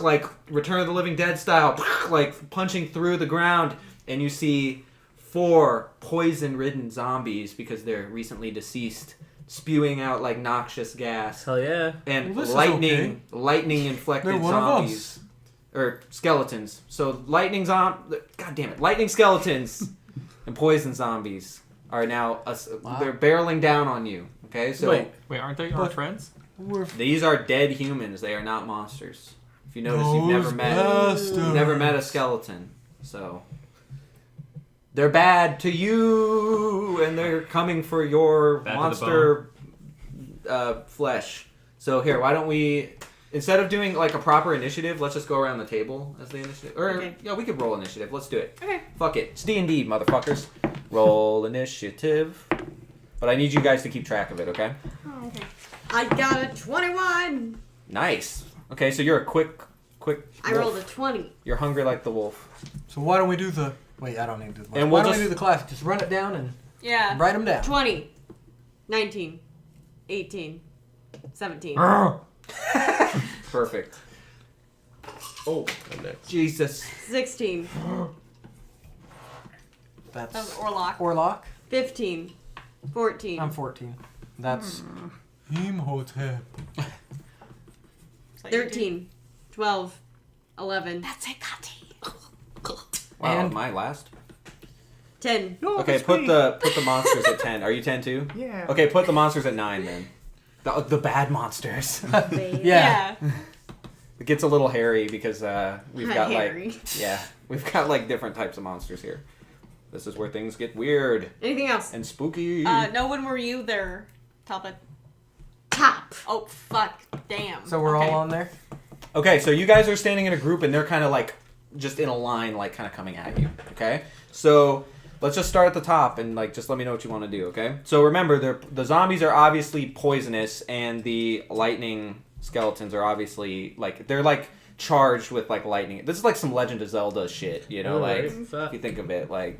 like Return of the Living Dead style, like punching through the ground, and you see 4 poison-ridden zombies because they're recently deceased, spewing out like noxious gas. Hell yeah. And Well, this is lightning-inflected They're one of zombies. Or skeletons. So lightning skeletons and poison zombies are now, they're barreling down on you. Okay, so Wait, aren't they our friends? these are dead humans. They are not monsters. If you notice, you've Those bastards. never met a skeleton. So they're bad to you, and they're coming for your Bad to the monster flesh. So here, why don't we, instead of doing like a proper initiative, let's just go around the table as the initiative. Or Okay. yeah, we could roll initiative. Let's do it. Okay. Fuck it. It's D&D, motherfuckers. Roll initiative. But I need you guys to keep track of it, okay? Oh, okay. I got a 21. Nice. Okay, so you're a quick I rolled a 20. You're hungry like the wolf. So why don't we do the... Wait, I don't need to do the... And why we'll don't we do the class? Just run it down and Yeah. write them down. 20. 19. 18. 17. Perfect. Oh, I'm next. Jesus. 16. That's... That was Orlock. Orlock. 15. 14. I'm 14. That's... Imhotep. 13. 12. 11. That's it, Kati. Wow, And- my last. 10. Okay, put the monsters at 10. Are you 10 too? Yeah. Okay, put the monsters at 9 then. The bad monsters. Yeah. It gets a little hairy because we've got Hairy. we've got like different types of monsters here. This is where things get weird Anything else? and spooky. No, when were you there, Talbot? Top. Oh, fuck. Damn. So we're Okay. all on there? Okay, so you guys are standing in a group and they're kind of like just in a line, like kind of coming at you. Okay, so let's just start at the top and like just let me know what you want to do. Okay, so remember, the zombies are obviously poisonous and the lightning skeletons are obviously like they're like charged with like lightning. This is like some Legend of Zelda shit, you know, like if you think of it, like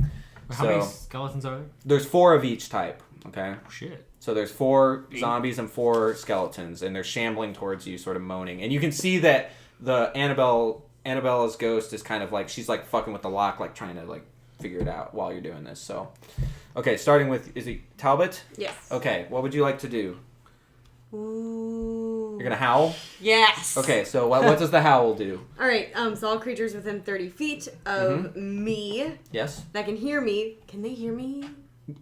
How many skeletons are there? there's 4 of each type. Okay. Oh, shit. So there's 4 zombies and 4 skeletons, and they're shambling towards you, sort of moaning. And you can see that the Annabella's ghost is kind of like, she's like fucking with the lock, like trying to like figure it out while you're doing this. So, okay, starting with, is it Talbot? Yes. Okay, what would you like to do? Ooh. You're gonna howl? Yes. Okay, so what does the howl do? All right. So all creatures within 30 feet of me Yes? that can hear me, can they hear me?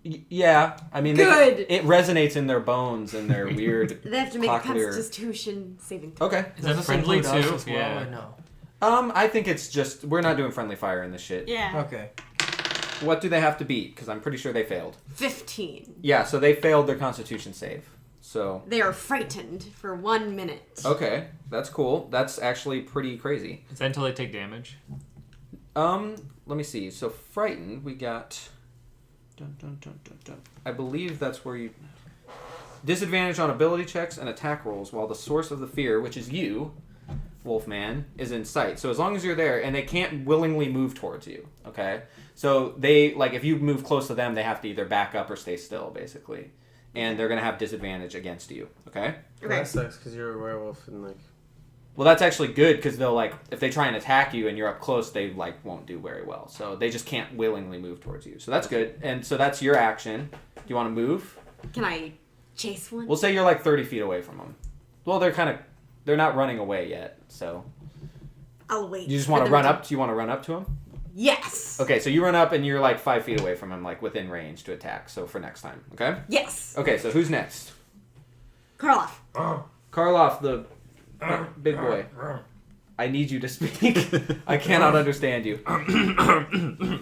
Yeah, I mean, Good. it resonates in their bones and their weird. They have to make a Cochlear. Constitution saving throw. Okay. Is that this friendly include us too? as well, Yeah. or no? I think it's just we're not doing friendly fire in this shit. Yeah. Okay. What do they have to beat? Because I'm pretty sure they failed. 15. Yeah, so they failed their Constitution save. So They are frightened for 1 minute. okay, that's cool. That's actually pretty crazy. Is that until they take damage? Let me see. So frightened, we got. Dun, dun, dun, dun, dun. I believe that's where you. Disadvantage on ability checks and attack rolls while the source of the fear, which is you, Wolfman, is in sight. So as long as you're there, and they can't willingly move towards you, okay? So they, like, if you move close to them, they have to either back up or stay still, basically. and they're gonna have disadvantage against you. Okay. Well, that sucks because you're a werewolf and like. Well, that's actually good because they'll like if they try and attack you and you're up close, they like won't do very well. So they just can't willingly move towards you. So that's good. And so that's your action. Do you want to move? Can I chase one? We'll say you're like 30 feet away from them. Well, they're not running away yet. So I'll wait. you just want to run up. Do you want to run up to him? Yes. Okay, so you run up and you're like 5 feet away from him, like within range to attack. So for next time, okay? Yes. Okay, so who's next? Karloff. Karloff, the big boy. I need you to speak. I cannot understand you.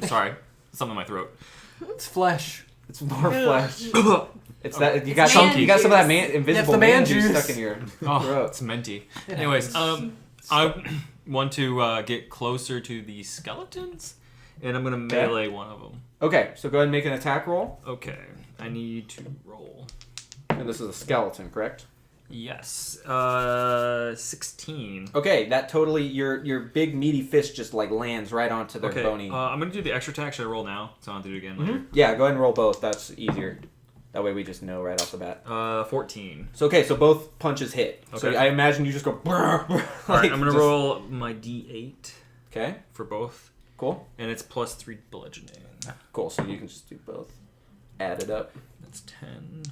Sorry, something in my throat. It's flesh. It's more flesh. It's that you got man some. You got some of that invisible the man man juice juice. stuck in your Oh, throat. it's minty. Anyways, I want to get closer to the skeletons, and I'm gonna melee one of them. Okay, so go ahead and make an attack roll. Okay, I need to roll. And this is a skeleton, correct? Yes, 16. Okay, that totally your big meaty fist just like lands right onto their Okay, bony. I'm gonna do the extra attack. Should I roll now? So I don't have to do it again later. Yeah, go ahead and roll both. That's easier. That way we just know right off the bat. 14. So okay, so both punches hit. So Okay. I imagine you just go. All right, I'm gonna roll my D8 Okay, for both, cool, and it's +3 bludgeoning. cool. So you can just do both. Add it up. That's 10.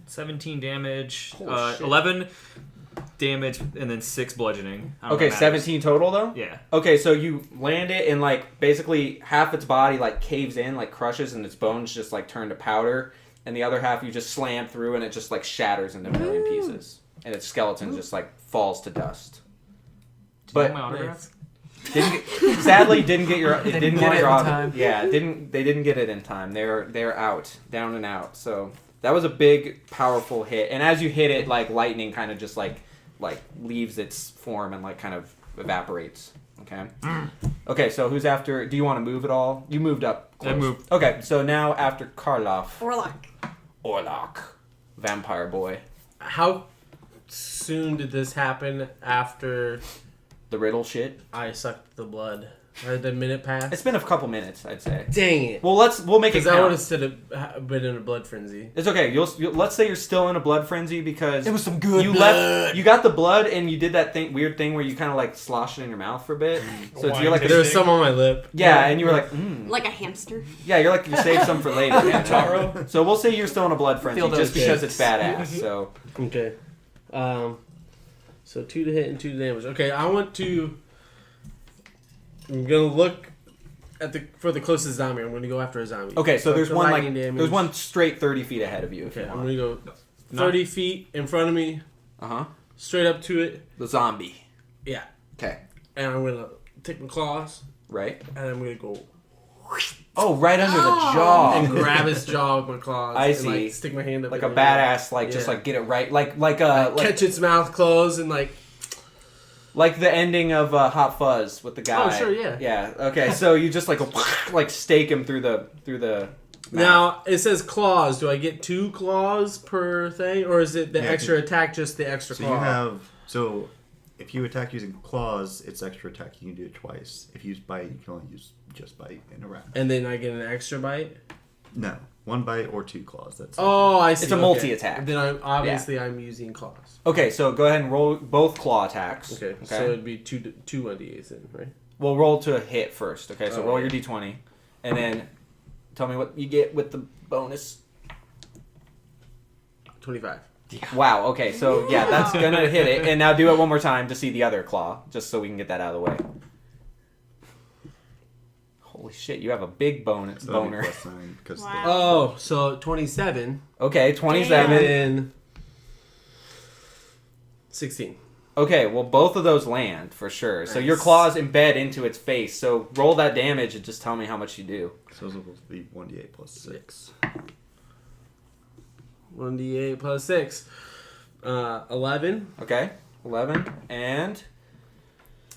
17 damage, Holy shit. 11 damage, and then 6 bludgeoning. I don't know Okay, if that matters. 17 total though? Yeah. Okay, so you land it and like basically half its body like caves in, like crushes, and its bones just like turn to powder, and the other half you just slam through and it just like shatters into a million pieces. And its skeleton just like falls to dust. Do you But- want my autograph? Sadly didn't get your it didn't get get it your in auto- time. Yeah, they didn't get it in time. They're out, down and out. So that was a big powerful hit. And as you hit it, like lightning kind of just like leaves its form and like kind of evaporates. Okay. Okay, so who's after? Do you want to move at all? You moved up. I Close. moved. Okay, so now after Karloff, Orlok. vampire boy, How soon did this happen after the riddle shit. I sucked the blood? Or did a minute pass? It's been a couple minutes, I'd say. Dang it. Well, we'll make it Because I would count. have still been in a blood frenzy. It's okay. Let's say you're still in a blood frenzy because It was some good you blood. you got the blood and you did that weird thing where you kind of like slosh it in your mouth for a bit. So it's, you're like There was some on my lip. yeah, and you were like Like a hamster. yeah, you're like you saved some for later. man. Taro? So we'll say you're still in a blood frenzy Feel those just because shakes. it's badass. So Okay. So 2 to hit and 2 to damage. Okay, I'm gonna look for the closest zombie. I'm gonna go after a zombie. okay, so there's for one like lightning damage. there's one straight 30 feet ahead of you. If Okay, you I'm want. gonna go 30 feet in front of me, straight up to it. The zombie. Yeah, Okay. and I'm gonna take my claws Right. and I'm gonna go Oh, right under the jaw. and grab his jaw with my claws. I and, see. like, stick my hand up Like in a there. badass, like just Yeah. like get it right, like a Catch its mouth closed and like. like the ending of Hot Fuzz with the guy. Oh, sure, yeah. Yeah. Okay, so you just like stake him through the mouth. Now it says claws. Do I get 2 claws per thing, or is it the Yeah, extra attack just the extra So claw? you have if you attack using claws, it's extra attack. You can do it twice. If you use bite, you can only use just bite in a round. And then I get an extra bite. No, 1 bite or 2 claws. That's Oh, I see. It's a multi-attack. Then I'm using claws. Okay, so go ahead and roll both claw attacks. Okay, so it'd be two 1d8s then, right? We'll roll to a hit first. Okay, so Oh, roll yeah. your d20, and then tell me what you get with the bonus. 25. Wow. Okay, so yeah, that's gonna hit it. And now do it one more time to see the other claw, just so we can get that out of the way. Holy shit, you have a big bonus So that'd be boner. +9 because Wow. Oh, so 27. Okay, 27. And then 16. Okay, well, both of those land for sure. So your Nice. claws embed into its face. So roll that damage and just tell me how much you do. So those will be 1d8 plus 6. 1d8 plus 6. 11. Okay, 11 and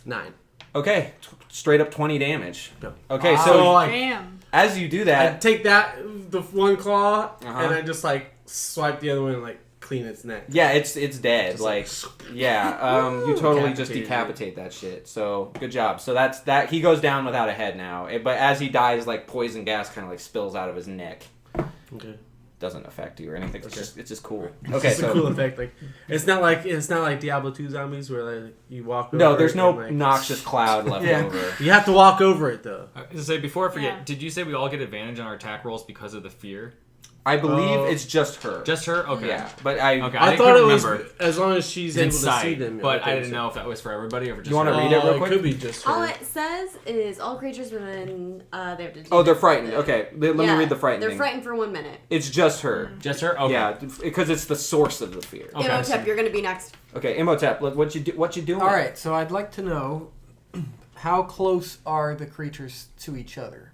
9. okay, straight up 20 damage. Go. Okay, So so like, Damn. as you do I that, take that, the one claw, Uh-huh. and I just like swipe the other one and like clean its neck. Yeah, it's dead. Just like, yeah, you totally just Decapitated. decapitate that shit. So good job. So that's that. He goes down without a head now. But as he dies, like poison gas kind of like spills out of his neck. Okay. Doesn't affect you or anything. It's Okay. just cool. Okay, it's a cool effect. Like it's not like Diablo 2 zombies where like you walk over. No, there's it no and, like, noxious cloud left over. You have to walk over it though. I was gonna say before I forget, Yeah. did you say we all get advantage on our attack rolls because of the fear? I believe it's just her. Just her? Okay. Yeah, but I. Okay. I I thought it couldn't was remember. as long as she's able to see Inside, them. but I think didn't so. know if that was for everybody or for just You wanna her. read it real quick? It could be just her. All it says is all creatures within they have to do Oh, they're frightened. Okay, let me read the frightened They're thing. frightened for 1 minute. It's just her. Just her? Okay. Yeah, because it's the source of the fear. Okay. Imhotep, you're gonna be next. Okay, Imhotep, what you doing? All right, so I'd like to know how close are the creatures to each other?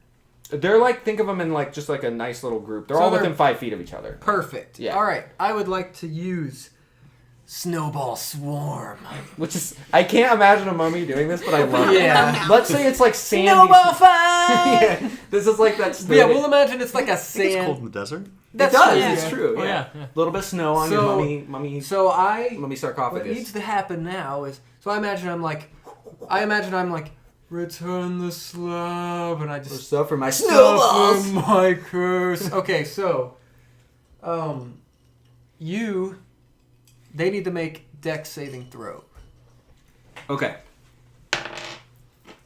They're like, think of them in like just like a nice little group. They're So all they're- within 5 feet of each other. Perfect. Yeah. All right, I would like to use Snowball Swarm. Which is, I can't imagine a mummy doing this, but I love Yeah. it. Let's say it's like sandy. Snowball fight! Yeah, this is like that. Yeah, we'll imagine it's like a It's cold sand. in the desert. It does. true. It's true. Oh, Yeah. yeah. A little bit of snow on So- your mummy So mummy what sarcophagus. needs to happen now is, so I imagine I'm like, return the slab, and I just Suffer my suffer snowballs. my curse. Okay, so, they need to make dex saving throw. Okay.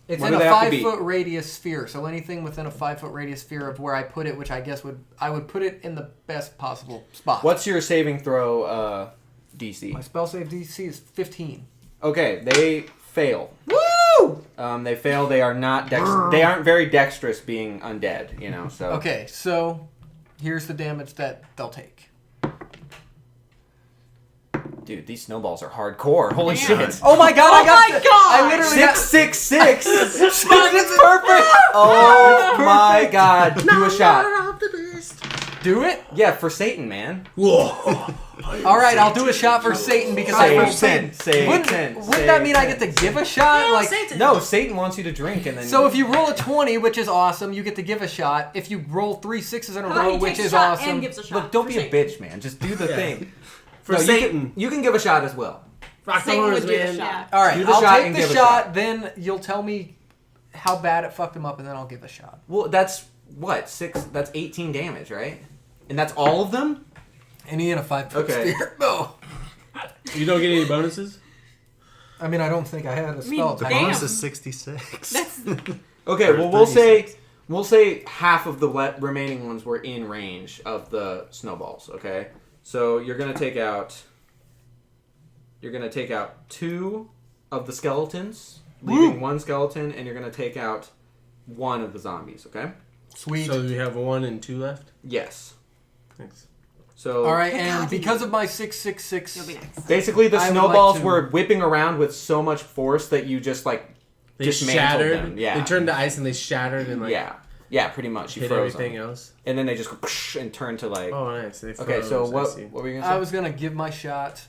It's What in do a they have to beat? 5-foot radius sphere, so anything within a 5-foot radius sphere of where I put it, which I guess I would put it in the best possible spot. What's your saving throw DC? My spell save DC is 15. Okay, they fail. Woo! They fail. They are not they aren't very dexterous being undead, you know. So Okay, so here's the damage that they'll take. dude, these snowballs are hardcore. Holy Damn. shit. Oh my god! Oh I got my the- God! I literally got 666. It's perfect. Oh my god! Do a shot. do it. Yeah, for Satan, man. All right, I'll do a shot for Satan because I rolled 10. Wouldn't that mean I get to give a shot? Like, No, Satan wants you to drink, and then so if you roll a 20, which is awesome, you get to give a shot. If you roll 3 6s in a How about row, he which takes a is shot awesome. and gives a shot? look, don't for be a Satan. bitch, man. Just do the Yeah. thing. For No, Satan. you can give a shot as well. Rock the Satan would horns, do the man. shot. All right, Do the I'll shot take and the give a shot, shot. then you'll tell me how bad it fucked him up, and then I'll give a shot. Well, that's what 6. That's 18 damage, right? And that's all of them. And he in a 5-foot Okay. sphere. No. You don't get any bonuses? I mean, I don't think I had a spell The attack. Damn. bonus is 66. Okay, Or well we'll 36. say half of the remaining ones were in range of the snowballs. Okay, so you're gonna take out 2 of the skeletons, leaving 1 skeleton, and you're gonna take out 1 of the zombies. Okay. Sweet. So we have 1 and 2 left? Yes. Thanks. So All right, and because of my 666, You'll be next. basically the I would snowballs like to- were whipping around with so much force that you just like They dismantled shattered. them. Yeah. They turned to ice and they shattered and like yeah, pretty much. You hit froze everything them. else. And then they just go psh, and turn to like. Oh, nice. They Okay, froze. so I what see. were we gonna say? I was gonna give my shot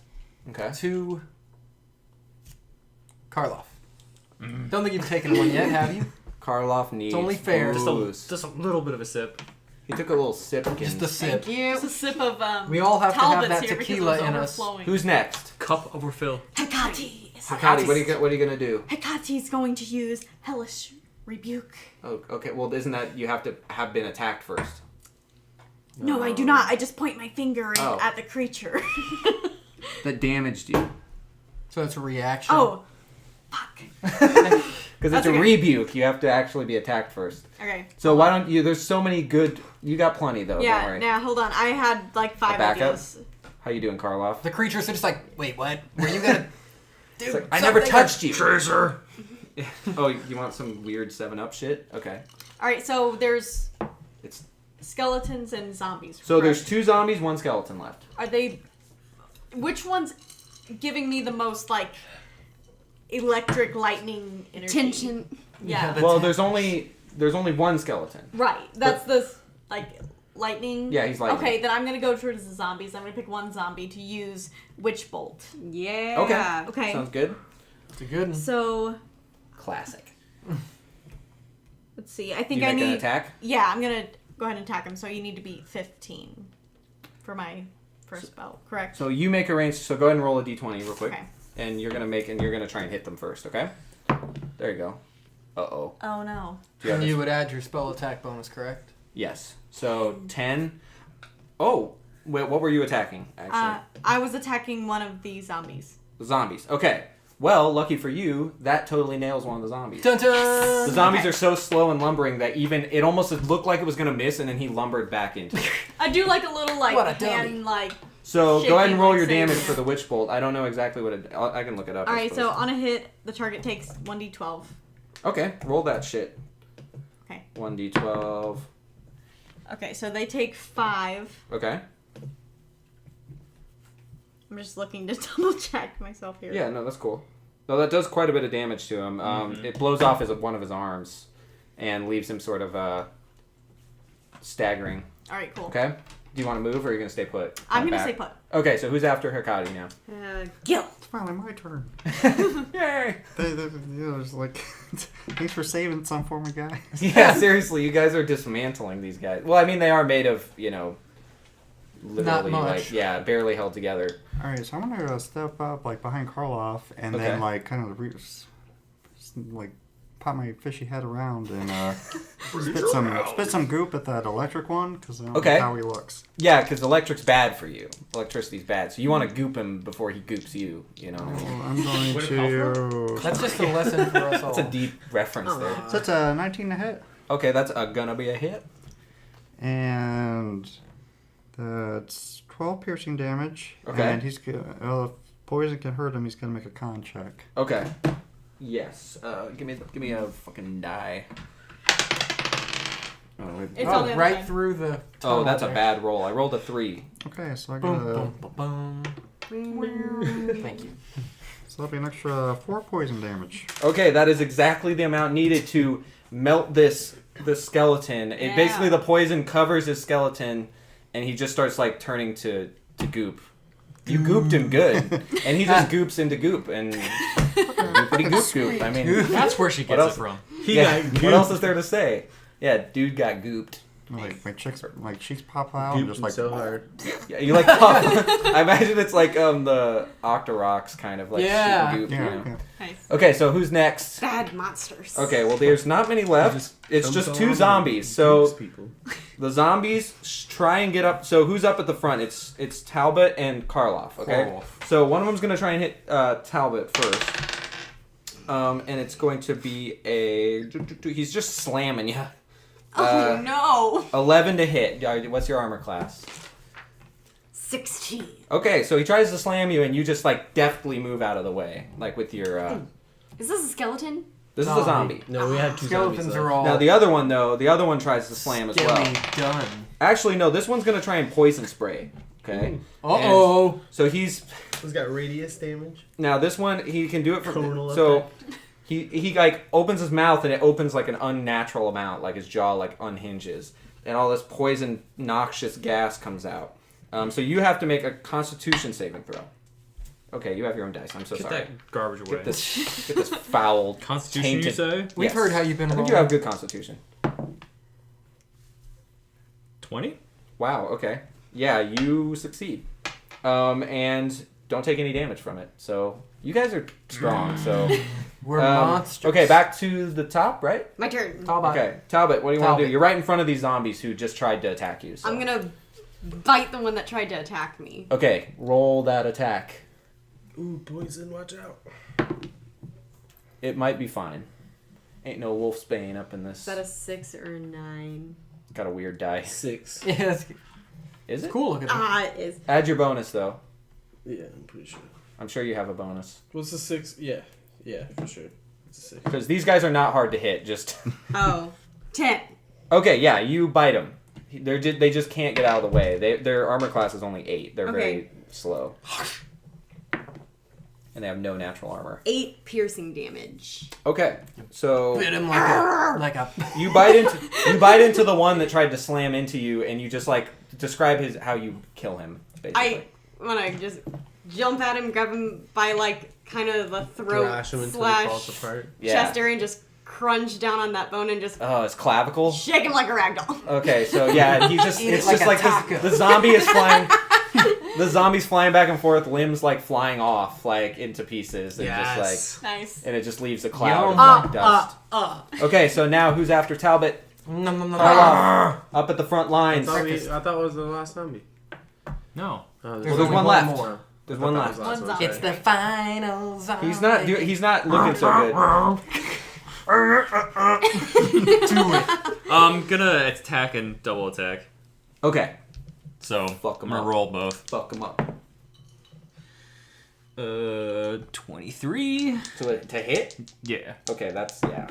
Okay. to Karloff. Don't think you've taken one yet, have you? Karloff needs. only fair. booze. Just a little bit of a sip. He took a little sip. Just a sip. Thank you. Just a sip of We all have to have Talbot's that here because tequila it was in us. overflowing. Who's next? Cup overfill. Hecate. Hakati, what are you gonna do? Hecate's going to use hellish rebuke. Oh, okay. Well, isn't that you have to have been attacked first? No, I do not. I just point my finger Oh. at the creature. That damaged you. So it's a reaction. Oh, fuck. Because it's That's a okay. rebuke. You have to actually be attacked first. Okay. So why don't you? There's so many good. You got plenty though. Don't Yeah, worry. yeah, hold on. I had like 5 backup? ideas. How you doing, Karloff? The creatures are just like, wait, what? Were you gonna do It's like, I never something?" touched you. Tracer. Oh, you want some weird 7-Up shit? Okay. Alright, so there's It's skeletons and zombies. so there's correct? 2 zombies, 1 skeleton left. Are they... Which one's giving me the most, like, electric lightning energy? Tension. Yeah. The Well, there's only 1 skeleton. Right. That's the, like, lightning. Yeah, he's lightning. Okay, then I'm gonna go towards the zombies. I'm gonna pick 1 zombie to use Witch Bolt. Yeah. Okay. Okay. Sounds good. It's a good one. So, Classic. let's see. I Do think you I make an need... attack? Yeah, I'm gonna go ahead and attack him. So you need to beat 15 for my for a spell, correct? So you make a range. So go ahead and roll a d20 real quick. Okay. And you're gonna try and hit them first. Okay. There you go. Uh-oh. Oh no. Do you have You would add your spell attack bonus, correct? Yes. So 10. Oh, wait, what were you attacking, actually? I was attacking one of the zombies. The zombies. Okay. Well, lucky for you, that totally nails one of the zombies. Dun dun! The zombies are so slow and lumbering that even it almost looked like it was going to miss, and then he lumbered back into it. I do like a little like What a dummy. hand like. So go ahead and roll Shaking, your like, damage saying for the witch bolt. I don't know exactly what it... I can look it up. All I right, so suppose. on a hit, the target takes 1d12. Okay, roll that shit. Okay. 1d12. Okay, so they take 5. Okay. I'm just looking to double check myself here. Yeah, no, that's cool. No, that does quite a bit of damage to him. It blows off one of his arms and leaves him sort of staggering. All right, cool. Okay? Do you want to move or are you going to stay put? I'm gonna Back? stay put. Okay, so who's after Hikari now? Gil. It's finally my turn. Yay! There's like, thanks for saving some for me, guy. Yeah, seriously, you guys are dismantling these guys. Well, I mean, they are made of, literally, much. barely held together. All right, so I'm gonna step up like behind Karloff and Okay. then like kind of like pop my fishy head around and spit some goop at that electric one because I don't Okay. know how he looks. Yeah, because electric's bad for you. Electricity's bad, so you want to goop him before he goops you. You know what I mean? Well, I'm going Would it call to. That's just a lesson for us all. That's a deep reference there. So that's a 19 to hit, Okay, that's gonna be a hit. and that's 12 piercing damage. Okay. And he's if poison can hurt him, he's gonna make a con check. Okay. Yes. Give me a fucking die. Oh, It's on the other right side. through the. oh, tunnel that's a there. bad roll. I rolled a 3. Okay, so I Boom, got boom, boom, boom. Thank you. so that'll be an extra 4 poison damage. Okay, that is exactly the amount needed to melt this skeleton. It Yeah. basically the poison covers his skeleton, and he just starts like turning to goop. You gooped him good, and he just goops into goop and goopity goop. I mean, That's where she What gets else? it from. yeah, what else is there to say? Yeah, dude got gooped. Like my cheeks pop out and Gooped just him like so hard. Yeah, you like puff. I imagine it's like the Octoroks kind of like Yeah. shooting goop. yeah. You know? Okay. Nice. Okay, so who's next? Bad monsters. Okay, well there's not many left. It's just 2 zombies. So the zombies try and get up. So who's up at the front? It's Talbot and Karloff. Okay, so one of them's gonna try and hit Talbot first. And it's going to be he's just slamming you. Oh no. 11 to hit. What's your armor class? 16. Okay, so he tries to slam you, and you just like deftly move out of the way, like with your. Is this a skeleton? This is a zombie. No, we have 2 Skeletons zombies are left. all. Now the other one though, the other one tries to slam as well. done. Actually, no, this one's gonna try and poison spray. Okay. Uh-oh. So he's He's got radius damage. now this one he can do it from Tonal so. effect. He like opens his mouth and it opens like an unnatural amount, like his jaw like unhinges, and all this poison, noxious gas comes out. So you have to make a Constitution saving throw. Okay, you have your own dice. I'm so Get sorry. that garbage away. Get this foul Constitution, tainted. you say? We've Yes. heard how you've been I think rolling. you have good Constitution. 20? Wow. Okay. Yeah, you succeed, and don't take any damage from it. So you guys are strong. So We're monsters. okay, back to the top, right? My turn. Talbot. Okay, Talbot, what do you want to do? Talbot. You're right in front of these zombies who just tried to attack you. So. I'm gonna bite the one that tried to attack me. Okay, roll that attack. Ooh, poison! Watch out. It might be fine. Ain't no wolfsbane up in this. Is that a 6 or a 9? Got a weird die. 6. Yeah, it's Is it? cool looking. It is. Add your bonus though. Yeah, I'm pretty sure. I'm sure you have a bonus. What's the 6? Yeah, for sure. It's a 6. Because these guys are not hard to hit. Just Oh. 10. okay, yeah, you bite them. They just can't get out of the way. Their armor class is only 8. They're very slow. And they have no natural armor. 8 piercing damage. Okay, so Bit him like a. you bite into the one that tried to slam into you, and you just like describe how you kill him. Basically. I want to just jump at him, grab him by like kind of the throat Thrash him until he falls slash apart. chest area and just crunch down on that bone and just Oh, his clavicle. shake him like a ragdoll. Okay, so yeah, he just Eat it it's like just a like taco. the zombie is flying. the zombies flying back and forth, limbs like flying off like into pieces, and Yes. Nice. and it just leaves a cloud of Yum. dust. Okay, so now who's after Talbot? Nom, nom, nom, Fell nom. off. Up at the front I lines. thought it was the last zombie. No. Well, There's there's only one left. more. There's one left. One zombie. It's the final zombie. He's not looking so good. I'm gonna attack and double attack. Okay, So Fuck 'em I'm gonna up. roll both. fuck him up. 23. To hit? Yeah. Okay, that's yeah.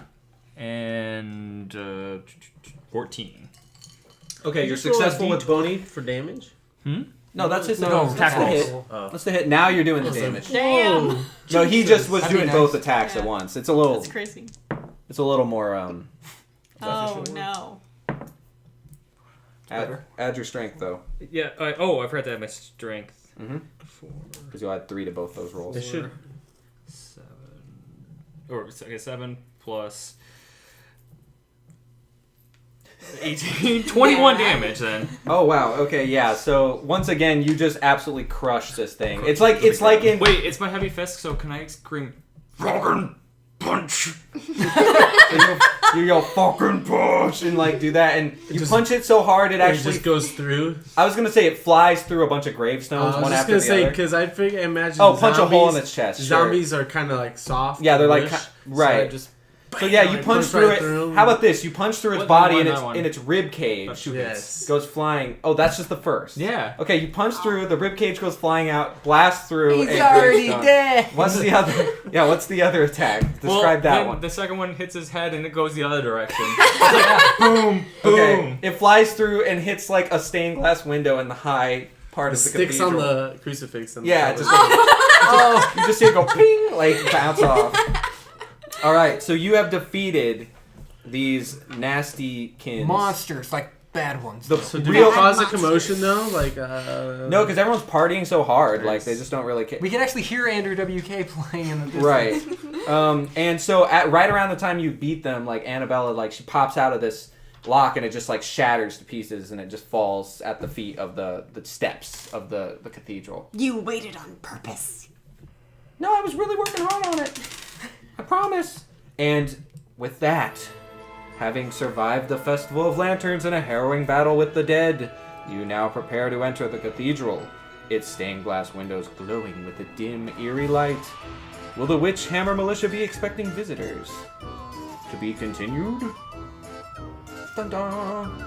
And 14. Okay, you're Just roll a successful with Boney. for damage. No, that's his. No, No, that's attack the rolls. hit. Oh. That's the hit. Now you're doing the damage. Damn. No, he just was That'd be doing nice. both attacks at Yeah. once. It's a little. That's crazy. It's a little more. Oh no. Add your strength though, Yeah. I forgot to add my strength. Mhm. 4, because you'll add 3 to both those rolls. It should. 7. Or okay, 7 plus 18. 21 damage then. Oh wow. Okay, yeah. So once again, you just absolutely crush this thing. It's like in. Wait, it's my heavy fist, so can I scream fucking punch? You yell fucking punch and like do that, and you just- punch it so hard it It actually. just goes through. I was gonna say it flies through a bunch of gravestones, I was one just after gonna the say other. because I figure imagine. Oh, punch a zombies, hole in its chest. Sure. Zombies are kind of like soft. Yeah, they're like mush, right. So I just So yeah, you like, punch punch through right it. through 'em. How about this? You punch through its What- body what- and that its one? in its rib cage. That's 2 hits. Yes. Goes flying. Oh, that's just the first. Yeah. Okay, you punch through. The rib cage goes flying out. Blast through. He's a already gravestone. dead. What's the other? Yeah, what's the other attack? Describe that then one. The second one hits his head and it goes the other direction. Boom. Boom. Okay, it flies through and hits like a stained glass window in the high part It of the sticks on cathedral. the crucifix. And Yeah, the just like, you just see it go ping, like bounce off. All right, so you have defeated these nasty kins. Monsters, like bad ones. The So do real we cause a monsters. commotion though? Like no, because everyone's partying so hard, like they just don't really care. We can actually hear Andrew WK playing in the distance. Right. And so right around the time you beat them, like Annabella, like she pops out of this lock and it just like shatters to pieces and it just falls at the feet of the steps of the cathedral. You waited on purpose. No, I was really working hard on it. I promise. And with that, having survived the Festival of Lanterns and a harrowing battle with the dead, you now prepare to enter the cathedral, its stained glass windows glowing with a dim, eerie light. Will the Witch Hammer Militia be expecting visitors? To be continued? Dun dun!